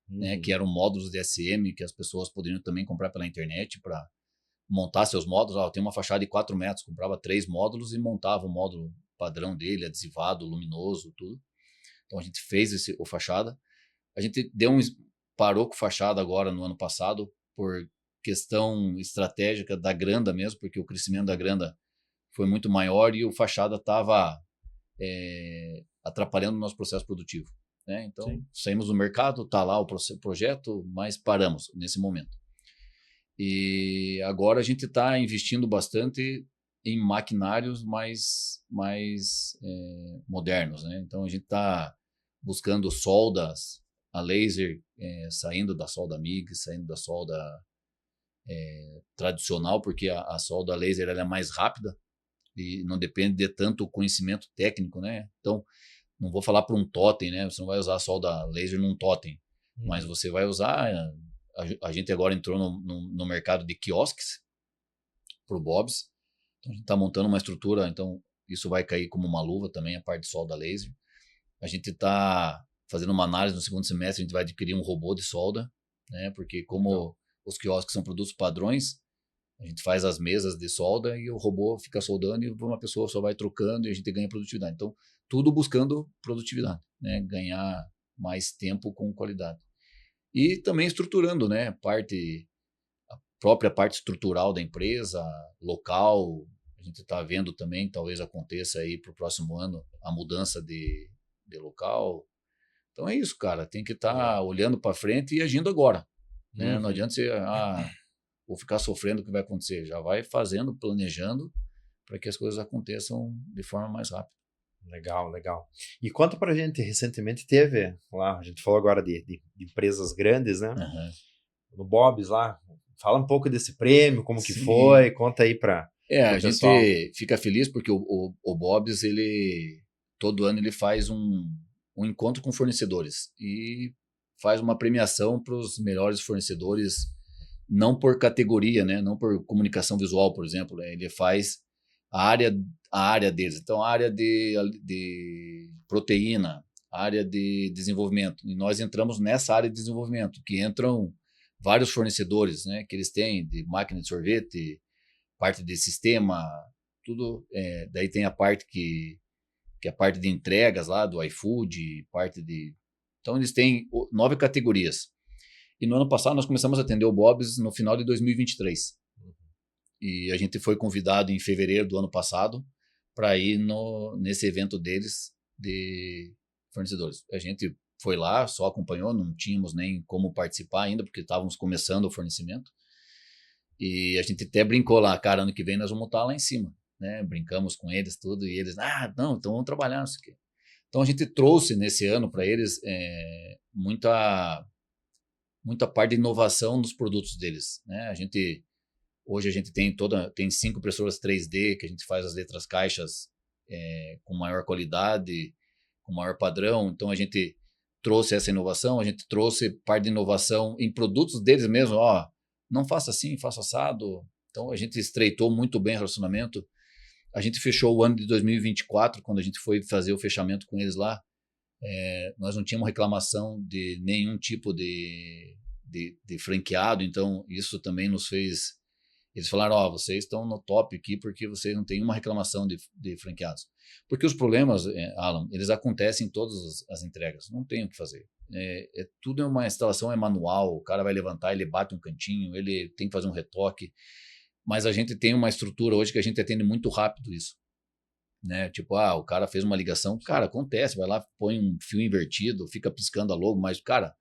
né, que eram módulos de SM que as pessoas poderiam também comprar pela internet para montar seus módulos. Eu tenho uma fachada de 4 metros, comprava 3 módulos e montava o módulo padrão dele, adesivado, luminoso, tudo. Então a gente fez o Fachada. A gente parou com o Fachada agora no ano passado por questão estratégica da Granda mesmo, porque o crescimento da Granda foi muito maior e o Fachada estava atrapalhando o nosso processo produtivo. Né? Então, sim, saímos do mercado, está lá o projeto, mas paramos nesse momento. E agora a gente está investindo bastante em maquinários mais modernos. Né? Então, a gente está buscando soldas a laser, saindo da solda MIG, saindo da solda tradicional, porque a solda laser ela é mais rápida e não depende de tanto conhecimento técnico, né? Então, não vou falar para um totem, né? Você não vai usar a solda laser num totem, mas você vai usar... A gente agora entrou no mercado de quiosques para o Bob's. Então, a gente está montando uma estrutura. Então, isso vai cair como uma luva também, a parte de solda laser. A gente está fazendo uma análise no segundo semestre, a gente vai adquirir um robô de solda, né? Porque como os quiosques são produtos padrões, a gente faz as mesas de solda e o robô fica soldando e uma pessoa só vai trocando e a gente ganha produtividade. Então, tudo buscando produtividade, né? Ganhar mais tempo com qualidade. E também estruturando, né? A própria parte estrutural da empresa, local. A gente está vendo também, talvez aconteça aí para o próximo ano, a mudança de local. Então é isso, cara. Tem que estar olhando para frente e agindo agora. Né? Não adianta você, vou ficar sofrendo o que vai acontecer. Já vai fazendo, planejando, para que as coisas aconteçam de forma mais rápida. Legal, legal. E conta pra gente, recentemente teve lá, a gente falou agora de empresas grandes, né? No Bob's lá, fala um pouco desse prêmio, como que foi, conta aí para a o pessoal. gente fica feliz porque o Bob's, todo ano ele faz um encontro com fornecedores e faz uma premiação para os melhores fornecedores, não por categoria, né? Não por comunicação visual, por exemplo, né? Ele faz a área deles. Então, a área de proteína, a área de desenvolvimento. E nós entramos nessa área de desenvolvimento, que entram vários fornecedores, né? Que eles têm de máquina de sorvete, parte de sistema, tudo. Daí tem a parte que é a parte de entregas lá do iFood, parte de... Então, eles têm 9 categorias. E no ano passado, nós começamos a atender o Bob's no final de 2023. E a gente foi convidado em fevereiro do ano passado para ir nesse evento deles de fornecedores. A gente foi lá, só acompanhou, não tínhamos nem como participar ainda, porque estávamos começando o fornecimento. E a gente até brincou lá, cara, ano que vem nós vamos estar lá em cima. Né? Brincamos com eles tudo, e eles, não, então vamos trabalhar nisso aqui. Então a gente trouxe nesse ano para eles muita parte de inovação nos produtos deles. Né? Hoje a gente tem 5 impressoras 3D que a gente faz as letras caixas com maior qualidade, com maior padrão. Então a gente trouxe essa inovação, a gente trouxe parte de inovação em produtos deles mesmo. Não faça assim, faça assado. Então a gente estreitou muito bem o relacionamento. A gente fechou o ano de 2024, quando a gente foi fazer o fechamento com eles lá. Nós não tínhamos reclamação de nenhum tipo de franqueado, então isso também nos fez... Eles falaram, vocês estão no top aqui porque vocês não têm uma reclamação de franqueados. Porque os problemas, Alan, eles acontecem em todas as entregas, não tem o que fazer. Tudo é uma instalação, é manual, o cara vai levantar, ele bate um cantinho, ele tem que fazer um retoque, mas a gente tem uma estrutura hoje que a gente atende muito rápido isso. Né? Tipo, o cara fez uma ligação, cara, acontece, vai lá, põe um fio invertido, fica piscando a logo, mas, cara,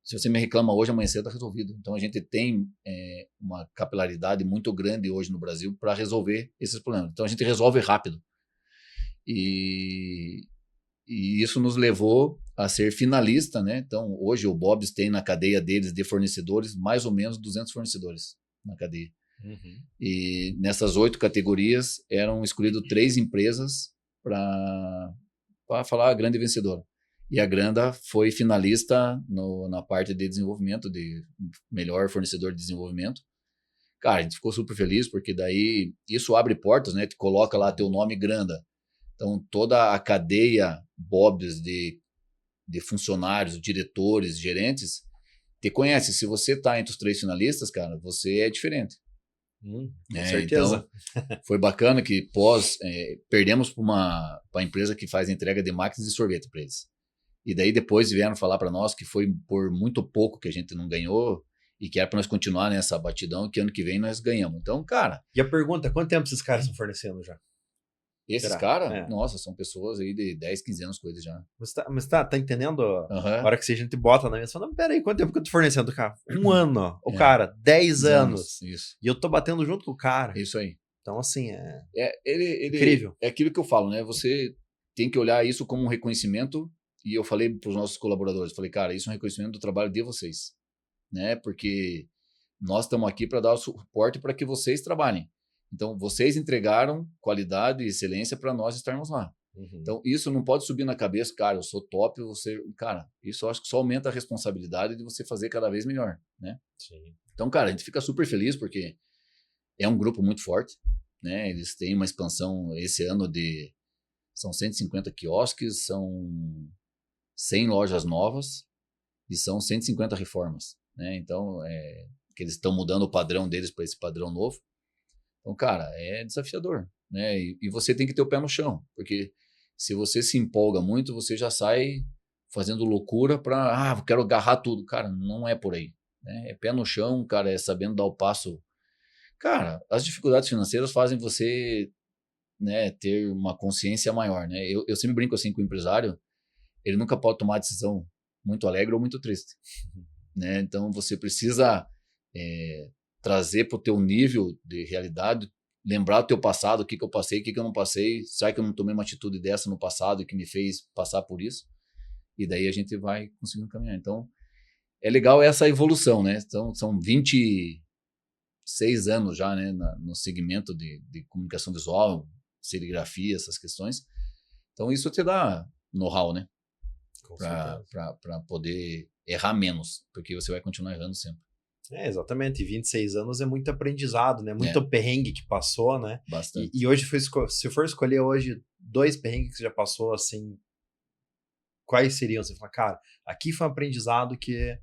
se você me reclama hoje, amanhã cedo está resolvido. Então a gente tem uma capilaridade muito grande hoje no Brasil para resolver esses problemas. Então a gente resolve rápido. E isso nos levou a ser finalista, né? Então hoje o Bob's tem na cadeia deles de fornecedores mais ou menos 200 fornecedores na cadeia. E nessas 8 categorias eram escolhidas 3 empresas para falar a grande vencedora. E a Granda foi finalista na parte de desenvolvimento, de melhor fornecedor de desenvolvimento. Cara, a gente ficou super feliz, porque daí isso abre portas, né? Tu coloca lá teu nome Granda. Então, toda a cadeia Bob's de funcionários, diretores, gerentes, te conhece. Se você está entre os 3 finalistas, cara, você é diferente. Com certeza. Então, foi bacana que perdemos para a empresa que faz entrega de máquinas de sorvete para eles. E daí depois vieram falar para nós que foi por muito pouco que a gente não ganhou e que era para nós continuar nessa batidão e que ano que vem nós ganhamos. Então, cara... E a pergunta, quanto tempo esses caras estão fornecendo já? Esses caras, nossa, são pessoas aí de 10, 15 anos com eles já. Mas tá entendendo? A hora que a gente bota na mesa, fala, não, peraí, quanto tempo que eu tô fornecendo o cara? 1 ano. O cara, 10 anos. Isso. E eu tô batendo junto com o cara. Isso aí. Então, assim, incrível. É aquilo que eu falo, né? Você tem que olhar isso como um reconhecimento. E eu falei para os nossos colaboradores, falei, cara, isso é um reconhecimento do trabalho de vocês, né? Porque nós estamos aqui para dar o suporte para que vocês trabalhem. Então, vocês entregaram qualidade e excelência para nós estarmos lá. Então, isso não pode subir na cabeça, cara, eu sou top, você... Cara, isso eu acho que só aumenta a responsabilidade de você fazer cada vez melhor, né? Sim. Então, cara, a gente fica super feliz porque é um grupo muito forte, né? Eles têm uma expansão esse ano são 150 quiosques, são 100 lojas novas e são 150 reformas, né? Então, que eles estão mudando o padrão deles para esse padrão novo. Então, cara, é desafiador, né? E você tem que ter o pé no chão, porque se você se empolga muito, você já sai fazendo loucura para, eu quero agarrar tudo. Cara, não é por aí, né? É pé no chão, cara, é sabendo dar o passo. Cara, as dificuldades financeiras fazem você, né, ter uma consciência maior, né? Eu sempre brinco assim com o empresário, ele nunca pode tomar decisão muito alegre ou muito triste, né? Então você precisa trazer para o teu nível de realidade, lembrar do teu passado, o que eu passei, o que eu não passei, será que eu não tomei uma atitude dessa no passado que me fez passar por isso? E daí a gente vai conseguindo caminhar. Então, é legal essa evolução, né? Então, são 26 anos já, né, no segmento de comunicação visual, serigrafia, essas questões. Então, isso te dá know-how, né? Para poder errar menos, porque você vai continuar errando sempre. Exatamente. E 26 anos é muito aprendizado, né? Muito É. perrengue que passou, né? Bastante. E hoje, se for escolher hoje 2 perrengues que você já passou, assim, quais seriam? Você fala, cara, aqui foi um aprendizado que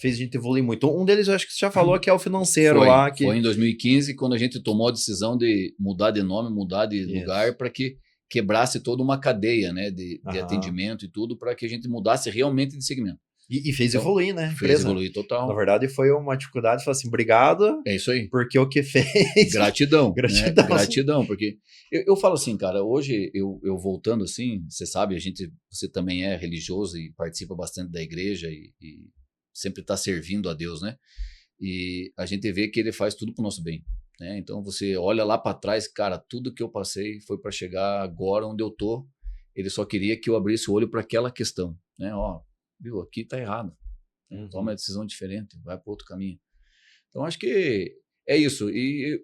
fez a gente evoluir muito. Um deles eu acho que você já falou, que é o financeiro lá. Foi em 2015, quando a gente tomou a decisão de mudar de nome, mudar de lugar, para que quebrasse toda uma cadeia, né, de atendimento e tudo, para que a gente mudasse realmente de segmento. E fez então, evoluir, né? Fez evoluir total. Na verdade, foi uma dificuldade. Falei assim, obrigado. É isso aí. Porque o que fez. Gratidão. Gratidão. Né? Gratidão, porque eu falo assim, cara, hoje eu voltando assim, você sabe, você também é religioso e participa bastante da igreja e sempre está servindo a Deus, né? E a gente vê que ele faz tudo pro nosso bem, né? Então você olha lá para trás, cara, tudo que eu passei foi para chegar agora onde eu tô. Ele só queria que eu abrisse o olho para aquela questão, né? Ó, viu, aqui tá errado. Toma uma decisão diferente, vai para outro caminho. Então acho que é isso. E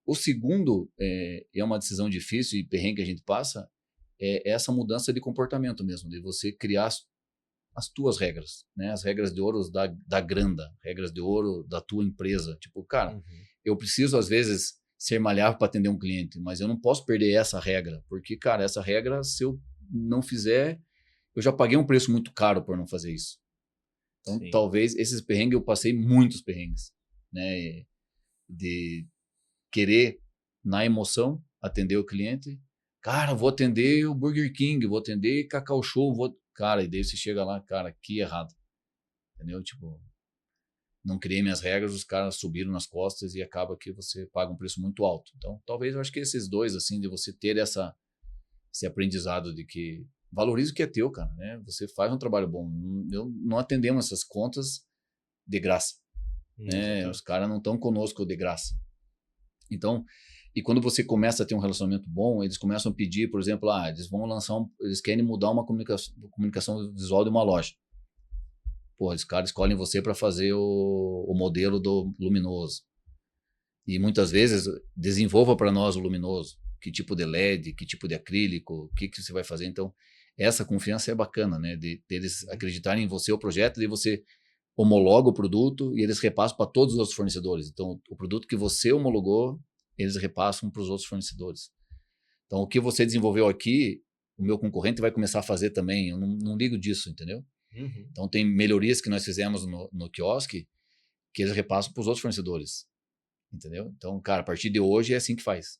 o segundo é uma decisão difícil e perrengue que a gente passa, é essa mudança de comportamento mesmo, de você criar as tuas regras, né? As regras de ouro da granda, regras de ouro da tua empresa. Tipo, cara, eu preciso às vezes ser maleável para atender um cliente, mas eu não posso perder essa regra, porque, cara, essa regra, se eu não fizer, eu já paguei um preço muito caro por não fazer isso. Então, talvez esses perrengues, eu passei muitos perrengues, né? De querer, na emoção, atender o cliente. Cara, vou atender o Burger King, vou atender Cacau Show, Cara, e daí você chega lá, cara, que errado. Entendeu? Tipo, não criei minhas regras, os caras subiram nas costas e acaba que você paga um preço muito alto. Então, talvez eu acho que esses dois, assim, de você ter esse aprendizado de que valorize o que é teu, cara, né? Você faz um trabalho bom. Não atendemos essas contas de graça, né? Os caras não estão conosco de graça. Então, e quando você começa a ter um relacionamento bom, eles começam a pedir, por exemplo, eles querem mudar uma comunicação visual de uma loja. Pô, os caras escolhem você para fazer o modelo do luminoso. E muitas vezes, desenvolva para nós o luminoso. Que tipo de LED, que tipo de acrílico, o que você vai fazer. Então, essa confiança é bacana, né? De eles acreditarem em você, o projeto, de você homologa o produto e eles repassam para todos os outros fornecedores. Então, o produto que você homologou, eles repassam para os outros fornecedores. Então, o que você desenvolveu aqui, o meu concorrente vai começar a fazer também. Eu não ligo disso, entendeu? Então, tem melhorias que nós fizemos no quiosque que eles repassam para os outros fornecedores, entendeu? Então, cara, a partir de hoje é assim que faz.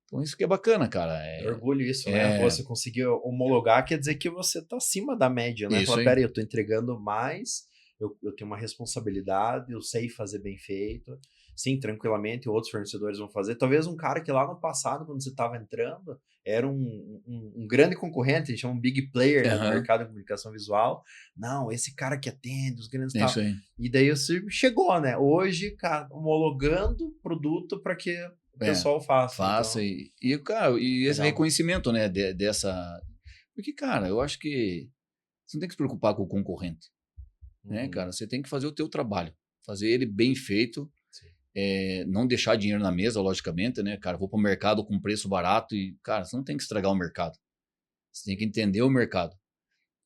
Então, isso que é bacana, cara. É orgulho isso, né? Você conseguiu homologar, quer dizer que você tá acima da média, né? Fala, peraí, eu tô entregando mais, eu tenho uma responsabilidade, eu sei fazer bem feito. Sim, tranquilamente, outros fornecedores vão fazer. Talvez um cara que lá no passado, quando você estava entrando, era um grande concorrente, a gente chama um big player, né, no mercado de comunicação visual. Não, esse cara que atende, os grandes tal. E daí você chegou, né? Hoje, cara, homologando produto para que o pessoal faça. Então. Cara, esse reconhecimento, né, dessa... Porque, cara, eu acho que você não tem que se preocupar com o concorrente, né, cara? Você tem que fazer o teu trabalho, fazer ele bem feito, não deixar dinheiro na mesa, logicamente, né, cara? Vou para o mercado com preço barato e, cara, você não tem que estragar o mercado. Você tem que entender o mercado.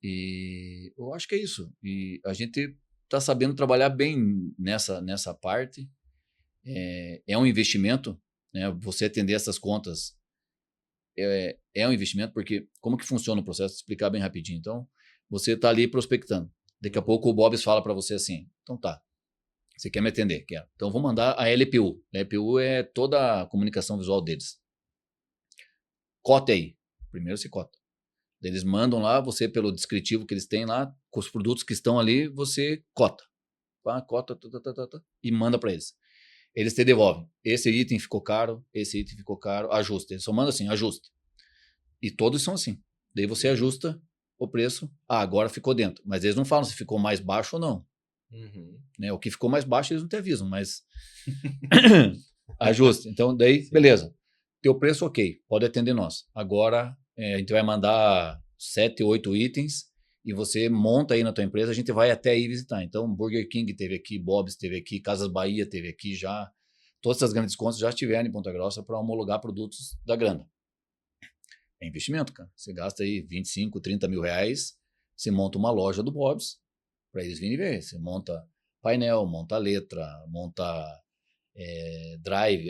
E eu acho que é isso. E a gente tá sabendo trabalhar bem nessa parte. É um investimento, né? Você atender essas contas é um investimento, porque como que funciona o processo? Vou explicar bem rapidinho. Então, você está ali prospectando. Daqui a pouco o Bob's fala para você assim, então tá, você quer me atender? Quero. Então, vou mandar a LPU. A LPU é toda a comunicação visual deles. Cote aí. Primeiro você cota. Eles mandam lá, você, pelo descritivo que eles têm lá, com os produtos que estão ali, você cota. Cota, e manda para eles. Eles te devolvem. Esse item ficou caro, ajusta. Eles só mandam assim, ajusta. E todos são assim. Daí você ajusta o preço. Agora ficou dentro. Mas eles não falam se ficou mais baixo ou não. Né? O que ficou mais baixo eles não te avisam, mas ajusta. Então, daí, beleza. Teu preço, ok. Pode atender nós. Agora, a gente vai mandar 7, 8 itens e você monta aí na tua empresa, a gente vai até aí visitar. Então, Burger King teve aqui, Bob's teve aqui, Casas Bahia teve aqui já. Todas essas grandes contas já estiveram em Ponta Grossa para homologar produtos da Granda. É investimento, cara. Você gasta aí 25, 30 mil reais, você monta uma loja do Bob's para eles virem ver. Você monta painel, monta letra, monta drive,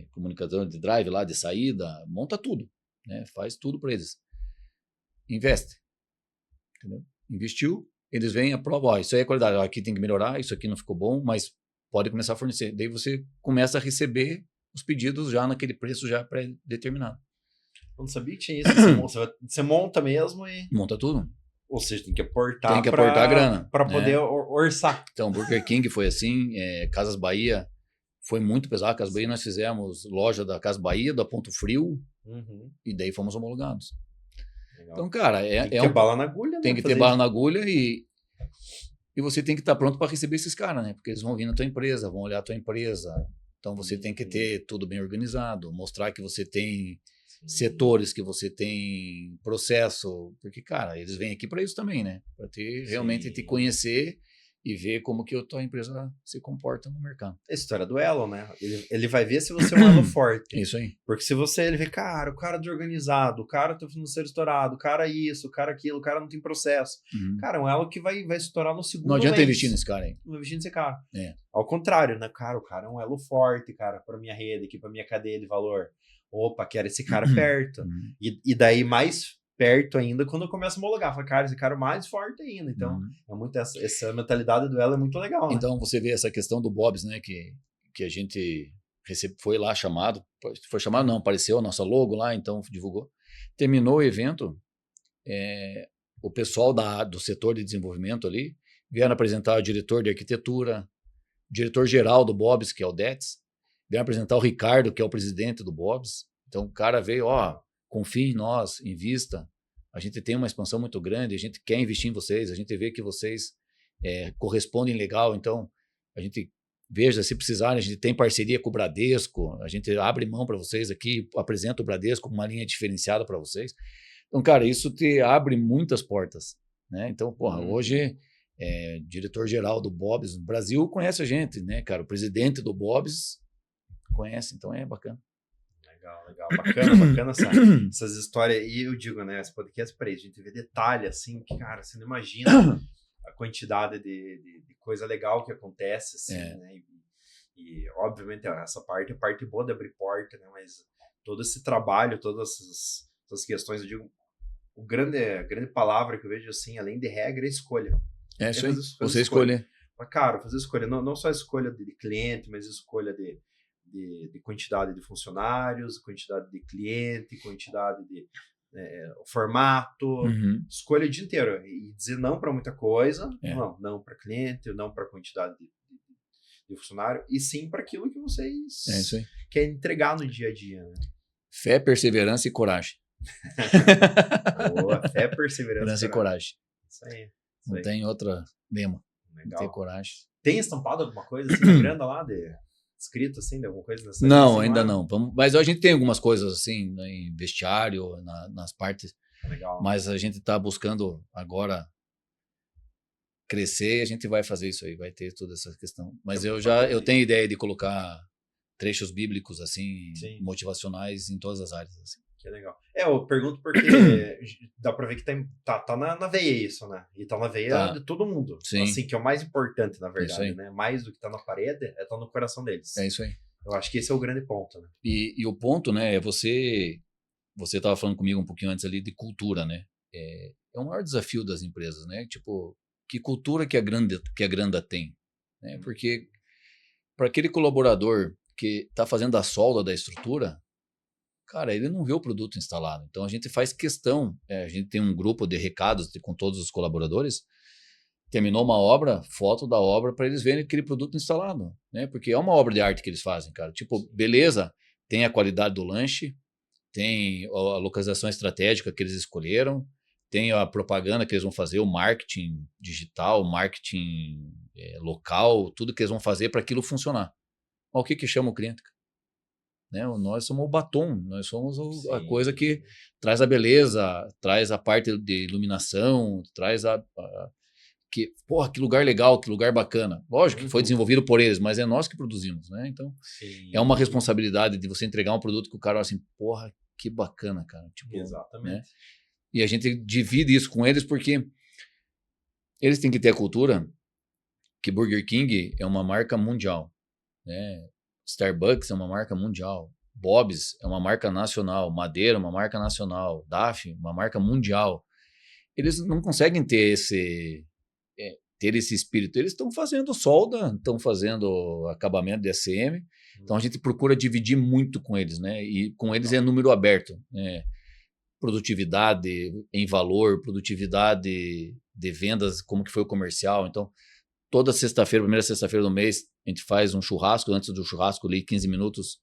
comunicador de drive lá, de saída, monta tudo, né? Faz tudo para eles. Investe. Entendeu? Investiu, eles vêm e aprovam, isso aí é qualidade, aqui tem que melhorar, isso aqui não ficou bom, mas pode começar a fornecer. Daí você começa a receber os pedidos já naquele preço já pré-determinado. Eu não sabia que tinha isso. Você monta mesmo e... Monta tudo. Ou seja, tem que aportar a grana. Para poder orçar. Então, Burger King foi assim, Casas Bahia foi muito pesado. Casas Bahia nós fizemos loja da Casa Bahia, da Ponto Frio, e daí fomos homologados. Legal. Então, cara, tem que ter bala na agulha, né? Tem que ter bala na agulha e você tem que estar pronto para receber esses caras, né? Porque eles vão vir na tua empresa, vão olhar a tua empresa. Então, você tem que ter tudo bem organizado, mostrar que você tem setores, que você tem processo, porque, cara, eles vêm aqui para isso também, né? Para realmente te conhecer e ver como que a tua empresa se comporta no mercado. A história do elo, né? Ele vai ver se você é um elo forte. Isso aí. Porque se ele vê, cara, o cara desorganizado, o cara tem financeiro estourado, o cara isso, o cara aquilo, o cara não tem processo. Cara, é um elo que vai estourar no segundo Não adianta mês. investir nesse cara aí. Não investir nesse cara. Ao contrário, né? Cara, o cara é um elo forte, cara, para minha rede aqui, para minha cadeia de valor. Opa, quero esse cara perto. E daí mais perto ainda quando eu começo a homologar. Fala, cara, esse cara é mais forte ainda. Então, é muito essa mentalidade do elo é muito legal, né? Então, você vê essa questão do Bob's, né? Que a gente foi lá chamado. Foi chamado não, apareceu a nossa logo lá, então divulgou. Terminou o evento, o pessoal do setor de desenvolvimento ali vieram apresentar o diretor de arquitetura, diretor-geral do Bob's, que é o Detz, vieram apresentar o Ricardo, que é o presidente do Bob's. Então, o cara veio, confie em nós, invista. A gente tem uma expansão muito grande, a gente quer investir em vocês, a gente vê que vocês correspondem legal, então a gente veja, se precisarem, a gente tem parceria com o Bradesco, a gente abre mão para vocês aqui, apresenta o Bradesco como uma linha diferenciada para vocês. Então, cara, isso te abre muitas portas, né? Então, hoje, diretor-geral do Bob's no Brasil conhece a gente, né, cara? O presidente do Bob's conhece, então é bacana. Legal, bacana essas histórias. E eu digo, né, esse podcast para isso, a gente vê detalhe assim, que, cara, você não imagina a quantidade de coisa legal que acontece, assim, né? E obviamente essa parte é a parte boa de abrir porta, né? Mas todo esse trabalho, todas essas questões, eu digo, a grande palavra que eu vejo assim, além de regra, é escolha. É isso aí, você escolher. Cara, fazer escolha, não só escolha de cliente, mas escolha de quantidade de funcionários, quantidade de cliente, quantidade de formato, escolha o dia inteiro e dizer não para muita coisa, não para cliente, não para quantidade de funcionário, e sim para aquilo que vocês querem entregar no dia a dia. Né? Fé, perseverança e coragem. Boa, fé, perseverança e coragem. Isso aí. Não tem outra lema. Legal. Ter coragem. Tem estampado alguma coisa assim na grana lá escrito assim, de alguma coisa nessa Não, ainda não. Mas a gente tem algumas coisas assim, né, em vestiário, nas partes. Legal. Mas a gente está buscando agora crescer e a gente vai fazer isso aí, vai ter toda essa questão. Mas eu tenho ideia de colocar trechos bíblicos assim, motivacionais em todas as áreas. Assim. Que legal. Eu pergunto porque dá pra ver que tá na veia isso, né? E tá na veia de todo mundo. Sim. Assim, que é o mais importante, na verdade, né? Mais do que tá na parede, tá no coração deles. É isso aí. Eu acho que esse é o grande ponto, né? E o ponto, né, é você estava falando comigo um pouquinho antes ali de cultura, né? É o maior desafio das empresas, né? Tipo, que cultura que a Granda tem, né? Porque para aquele colaborador que está fazendo a solda da estrutura, cara, ele não vê o produto instalado. Então a gente faz questão, a gente tem um grupo de recados com todos os colaboradores. Terminou uma obra, foto da obra para eles verem aquele produto instalado, né? Porque é uma obra de arte que eles fazem, cara. Tipo, beleza, tem a qualidade do lanche, tem a localização estratégica que eles escolheram, tem a propaganda que eles vão fazer, o marketing digital, o marketing local, tudo que eles vão fazer para aquilo funcionar. Mas o que chama o cliente? Né? Nós somos o batom, nós somos a coisa que traz a beleza, traz a parte de iluminação, traz porra, que lugar legal, que lugar bacana. Lógico que foi desenvolvido por eles, mas é nós que produzimos, né? Então, é uma responsabilidade de você entregar um produto que o cara olha assim, porra, que bacana, cara. Tipo, exatamente. Né? E a gente divide isso com eles porque eles têm que ter a cultura que Burger King é uma marca mundial, né? Starbucks é uma marca mundial. Bob's é uma marca nacional. Madeira é uma marca nacional. DAF, uma marca mundial. Eles não conseguem ter esse espírito. Eles estão fazendo solda, estão fazendo acabamento de ACM, então a gente procura dividir muito com eles, né? E com eles é número aberto, né? Produtividade em valor, produtividade de vendas, como que foi o comercial. Então, toda sexta-feira, primeira sexta-feira do mês, a gente faz um churrasco. Antes do churrasco, ali 15 minutos,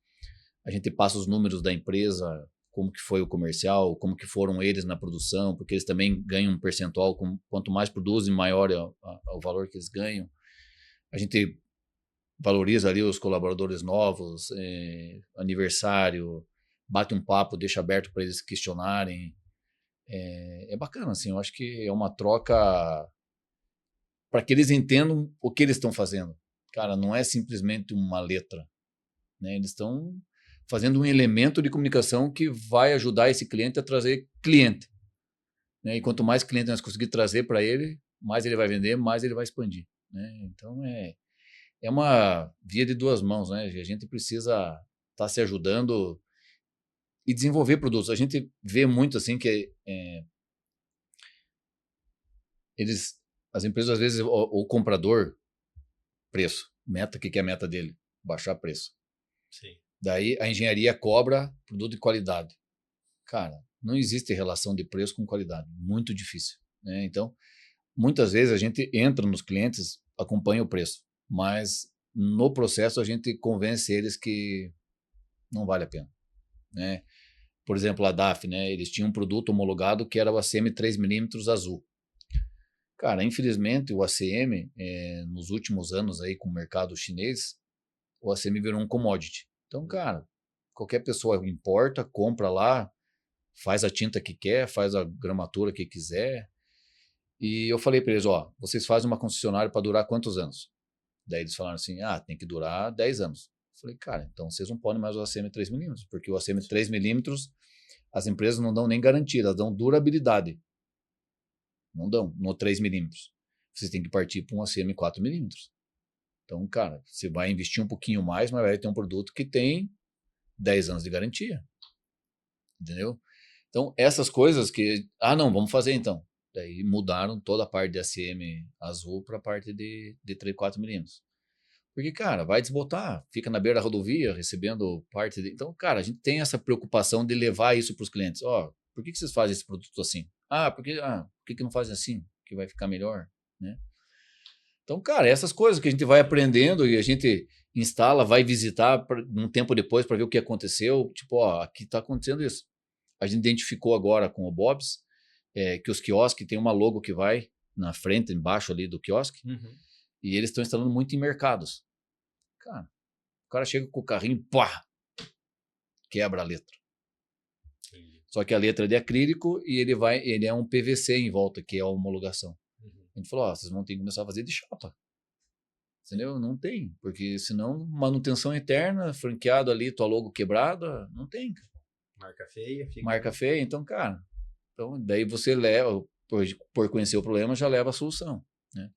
a gente passa os números da empresa, como que foi o comercial, como que foram eles na produção, porque eles também ganham um percentual, quanto mais produzem, maior é o valor que eles ganham. A gente valoriza ali os colaboradores novos, aniversário, bate um papo, deixa aberto para eles questionarem. É bacana, assim, eu acho que é uma troca para que eles entendam o que eles estão fazendo. Cara, não é simplesmente uma letra, né? Eles estão fazendo um elemento de comunicação que vai ajudar esse cliente a trazer cliente, né? E quanto mais cliente nós conseguir trazer para ele, mais ele vai vender, mais ele vai expandir, né? Então é uma via de duas mãos, né? A gente precisa estar se ajudando e desenvolver produtos. A gente vê muito assim que as empresas às vezes o comprador, preço, meta, o que é a meta dele? Baixar preço. Sim. Daí a engenharia cobra produto de qualidade. Cara, não existe relação de preço com qualidade. Muito difícil, né? Então, muitas vezes a gente entra nos clientes, acompanha o preço, mas no processo a gente convence eles que não vale a pena, né? Por exemplo, a DAF, né? Eles tinham um produto homologado que era o ACM 3mm azul. Cara, infelizmente o ACM, nos últimos anos aí com o mercado chinês, o ACM virou um commodity. Então, cara, qualquer pessoa importa, compra lá, faz a tinta que quer, faz a gramatura que quiser. E eu falei para eles, ó, vocês fazem uma concessionária para durar quantos anos? Daí eles falaram assim, tem que durar 10 anos. Eu falei, cara, então vocês não podem mais usar ACM 3mm, porque o ACM 3mm, as empresas não dão nem garantia, elas dão durabilidade. Não dão no 3mm. Vocês têm que partir para um ACM 4mm. Então, cara, você vai investir um pouquinho mais, mas vai ter um produto que tem 10 anos de garantia. Entendeu? Então, essas coisas que... não, vamos fazer então. Daí mudaram toda a parte de ACM azul para a parte de 3, 4mm. Porque, cara, vai desbotar, fica na beira da rodovia recebendo parte de... Então, cara, a gente tem essa preocupação de levar isso para os clientes. Ó, por que vocês fazem esse produto assim? Por que não fazem assim? Que vai ficar melhor, né? Então, cara, essas coisas que a gente vai aprendendo e a gente instala, vai visitar um tempo depois para ver o que aconteceu. Tipo, ó, aqui está acontecendo isso. A gente identificou agora com o Bob's que os quiosques tem uma logo que vai na frente, embaixo ali do quiosque, e eles estão instalando muito em mercados. Cara, o cara chega com o carrinho, pá, quebra a letra. Só que a letra é de acrílico e ele é um PVC em volta, que é a homologação. A gente falou, vocês vão ter que começar a fazer de chapa. Entendeu? Não tem, porque senão manutenção eterna, franqueado ali, tua logo quebrada, não tem. Marca feia. Marca feia, então, cara, daí você leva, por conhecer o problema, já leva a solução, né?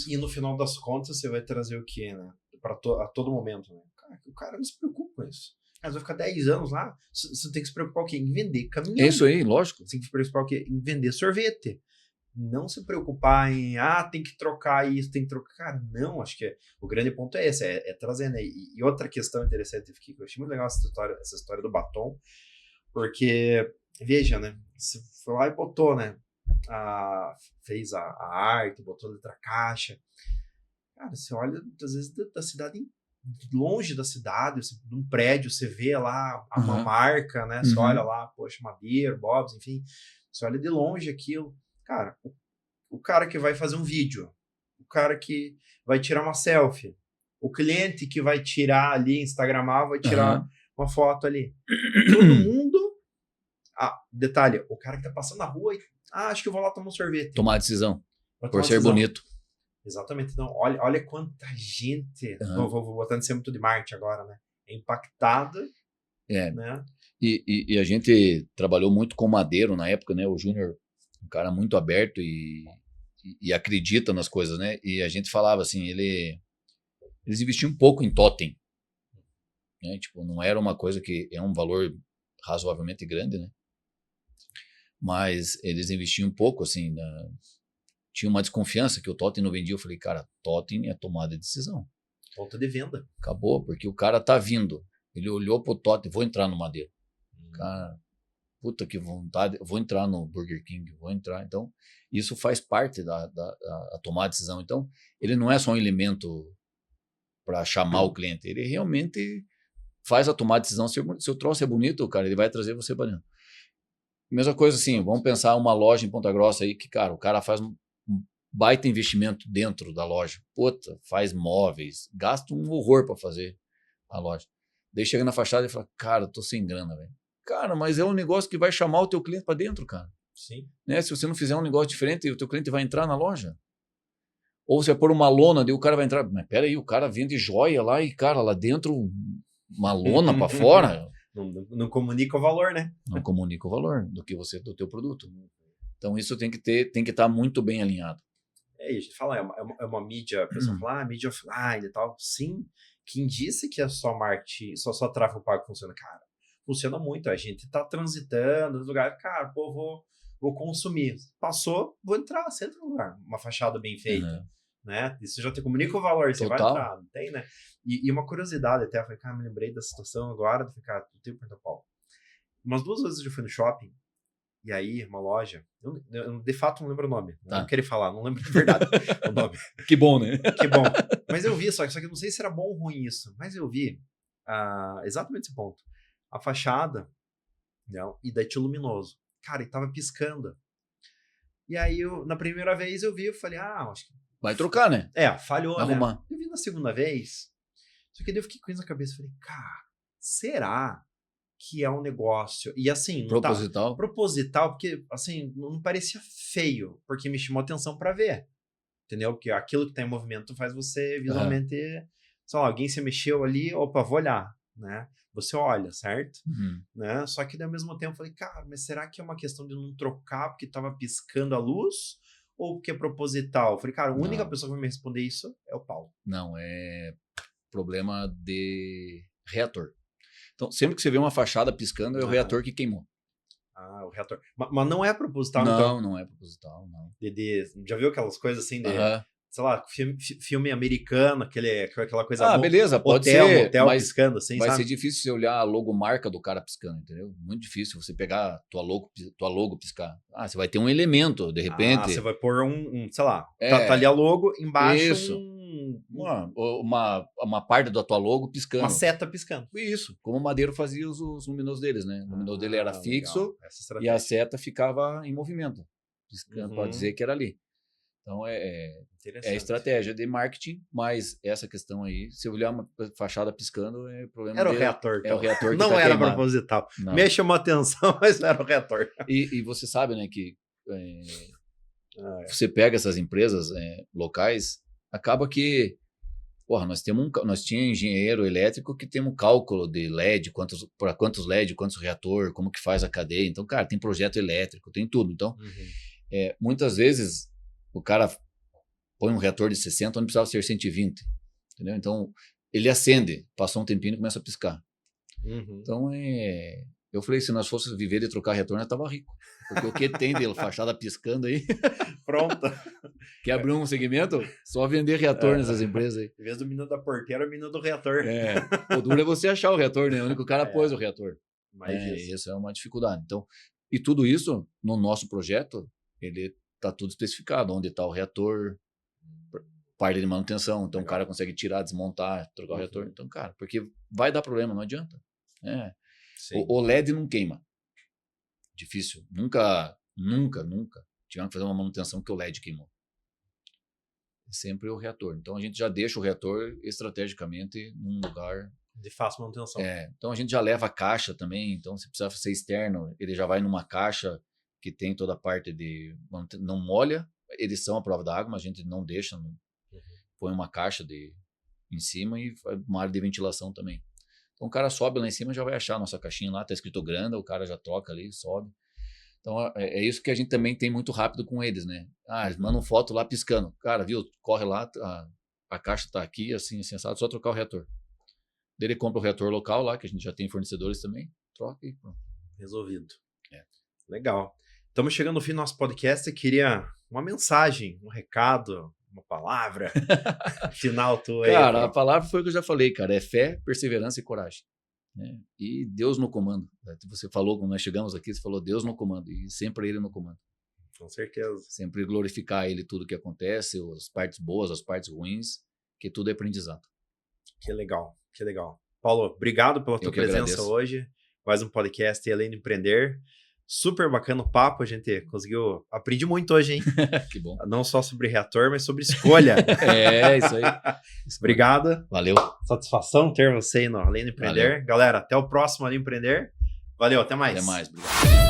E no final das contas, você vai trazer o quê, né? a todo momento, né? Cara, o cara não se preocupa com isso. Mas vai ficar 10 anos lá, você tem que se preocupar o quê? Em vender caminhão. Isso aí, lógico. Você tem que se preocupar o quê? Em vender sorvete. Não se preocupar em, tem que trocar isso, tem que trocar. Cara, não, acho que o grande ponto é esse, é trazer, né? E outra questão interessante que eu achei muito legal essa história do batom, porque, veja, né? Você foi lá e botou, né? Fez a arte, botou letra caixa. Cara, você olha, às vezes, da cidade, longe da cidade, num prédio, você vê lá uma marca, né? Você olha lá, poxa, Madeira, Bob's, enfim. Você olha de longe aquilo. Cara, o cara que vai fazer um vídeo, o cara que vai tirar uma selfie, o cliente que vai tirar ali, instagramar, vai tirar uma foto ali. Todo mundo... detalhe, o cara que tá passando na rua e... acho que eu vou lá tomar um sorvete. Tomar a decisão. Por ser bonito. Exatamente. Então, olha quanta gente... Vou botar em cima muito de marketing agora, né? É impactada. Né? E a gente trabalhou muito com Madeiro na época, né? O Júnior, um cara muito aberto e acredita nas coisas, né? E a gente falava assim, eles investiam um pouco em totem. Né? Tipo, não era uma coisa que é um valor razoavelmente grande, né? Mas eles investiam um pouco, assim, tinha uma desconfiança que o totem não vendia. Eu falei, cara, totem é tomada de decisão. Ponto de venda. Acabou, porque o cara tá vindo. Ele olhou pro totem, vou entrar no Madeiro. Cara, puta que vontade, vou entrar no Burger King, vou entrar. Então, isso faz parte da tomar a decisão. Então, ele não é só um elemento para chamar o cliente, ele realmente faz a tomar a decisão. Se o troço é bonito, cara, ele vai trazer você para dentro. Mesma coisa assim, vamos pensar uma loja em Ponta Grossa aí que, cara, o cara faz um baita investimento dentro da loja. Puta, faz móveis, gasta um horror para fazer a loja. Daí chega na fachada e fala, cara, eu tô sem grana, velho. Cara, mas é um negócio que vai chamar o teu cliente para dentro, cara. Sim. Né? Se você não fizer um negócio diferente, o teu cliente vai entrar na loja. Ou você vai pôr uma lona, daí o cara vai entrar. Mas peraí, o cara vende joia lá e, cara, lá dentro, uma lona para fora. Não comunica o valor, né? Não comunica o valor do teu produto. Então isso tem que estar muito bem alinhado. A gente fala, é uma mídia, a pessoa fala, mídia offline e tal. Sim, quem disse que é só marketing, só tráfego pago funciona? Cara, funciona muito. A gente tá transitando no lugar, cara, pô, vou consumir. Passou, vou entrar, você entra no lugar. Uma fachada bem feita, né? Isso já te comunica o valor, você vai entrar, não tem, né? E uma curiosidade até, eu falei, cara, me lembrei da situação agora, eu falei, cara, eu tenho que perguntar Paulo. Umas 2 vezes eu fui no shopping, e aí, uma loja, eu de fato não lembro o nome, não queria falar, não lembro de verdade o nome. Que bom, né? Que bom. Mas eu vi, só que eu não sei se era bom ou ruim isso, mas eu vi exatamente esse ponto. A fachada, não, e daí tinha luminoso. Cara, e tava piscando. E aí, na primeira vez eu vi, eu falei, acho que... Vai trocar, né? Falhou, vai né? Arrumar. Eu vi na segunda vez, só que daí eu fiquei com isso na cabeça, falei, cara, será que é um negócio... E assim... Proposital? Proposital, porque assim, não parecia feio, porque me chamou atenção pra ver. Entendeu? Porque aquilo que tá em movimento faz você visualmente... Sei lá, alguém se mexeu ali, opa, vou olhar, né? Você olha, certo? Né? Só que ao mesmo tempo eu falei, cara, mas será que é uma questão de não trocar porque tava piscando a luz? Ou porque é proposital? Eu falei, cara, a única pessoa que vai me responder isso é o Paulo. Não, é problema de reator. Então, sempre que você vê uma fachada piscando, é o reator que queimou. O reator. Mas não é proposital, não, então? Não é proposital, não. Já viu aquelas coisas assim de... Sei lá, filme americano, aquela coisa... beleza, pode ser. Motel mas piscando, assim, vai sabe? ser difícil você olhar a logomarca do cara piscando, entendeu? Muito difícil você pegar tua logo piscar. Você vai ter um elemento, de repente... você vai pôr sei lá, tá ali a logo, embaixo isso. Uma parte da tua logo piscando. Uma seta piscando. Isso, como o Madeiro fazia os luminosos deles, né? O luminoso dele era fixo e a seta ficava em movimento, piscando, pode dizer que era ali. Então, é estratégia de marketing, mas essa questão aí, se eu olhar uma fachada piscando, é problema o reator. É o reator que não tá era queimado. Proposital. Me chamou a atenção, mas não era o reator. E você sabe, né, que você pega essas empresas locais, acaba que, nós tínhamos engenheiro elétrico que tem um cálculo de LED, para quantos LED, quantos reator, como que faz a cadeia. Então, cara, tem projeto elétrico, tem tudo. Então, muitas vezes o cara põe um reator de 60 onde precisava ser 120, entendeu? Então, ele acende, passou um tempinho e começa a piscar. Uhum. Então, eu falei, se nós fôssemos viver de trocar retorno, eu tava rico. Porque o que tem de fachada piscando aí, Pronto. quer abrir um segmento, só vender reator nessas empresas aí. Em vez do menino da porteira, o menino do reator. O duro é você achar o reator, né? O único cara pôs o reator. Mas isso. Isso é uma dificuldade. Então, e tudo isso, no nosso projeto, ele tá tudo especificado, onde está o reator, parte de manutenção. Então, o cara consegue tirar, desmontar, trocar o reator. Então, cara, porque vai dar problema, não adianta. O LED não queima. Difícil. Nunca tivemos que fazer uma manutenção que o LED queimou. É sempre o reator. Então, a gente já deixa o reator estrategicamente num lugar de fácil manutenção. Então, a gente já leva a caixa também. Então, se precisar ser externo, ele já vai numa caixa que tem toda a parte de... Não molha, eles são a prova da água, mas a gente não deixa. Põe uma caixa em cima e uma área de ventilação também. Então, o cara sobe lá em cima, já vai achar a nossa caixinha lá, tá escrito Granda, o cara já troca ali, sobe. Então, é isso que a gente também tem muito rápido com eles, né? Eles mandam foto lá piscando. Cara, viu? Corre lá, a caixa tá aqui, assim, assado, só trocar o reator. Daí ele compra o reator local lá, que a gente já tem fornecedores também, troca e pronto. Resolvido. Legal. Estamos chegando no fim do nosso podcast. Eu queria uma mensagem, um recado, uma palavra final tua aí. Cara, a palavra foi o que eu já falei, cara. É fé, perseverança e coragem. Né? E Deus no comando. Você falou, quando nós chegamos aqui, você falou Deus no comando. E sempre Ele no comando. Com certeza. Sempre glorificar Ele tudo que acontece, as partes boas, as partes ruins, que tudo é aprendizado. Que legal, que legal. Paulo, obrigado pela tua presença hoje. Mais um podcast Além de Empreender. Super bacana o papo, a gente conseguiu... Aprendi muito hoje, hein? Que bom. Não só sobre reator, mas sobre escolha. Isso aí. Obrigado. Valeu. Satisfação ter você aí no Além de Empreender. Valeu. Galera, até o próximo Além de Empreender. Valeu, até mais. Até mais, obrigado.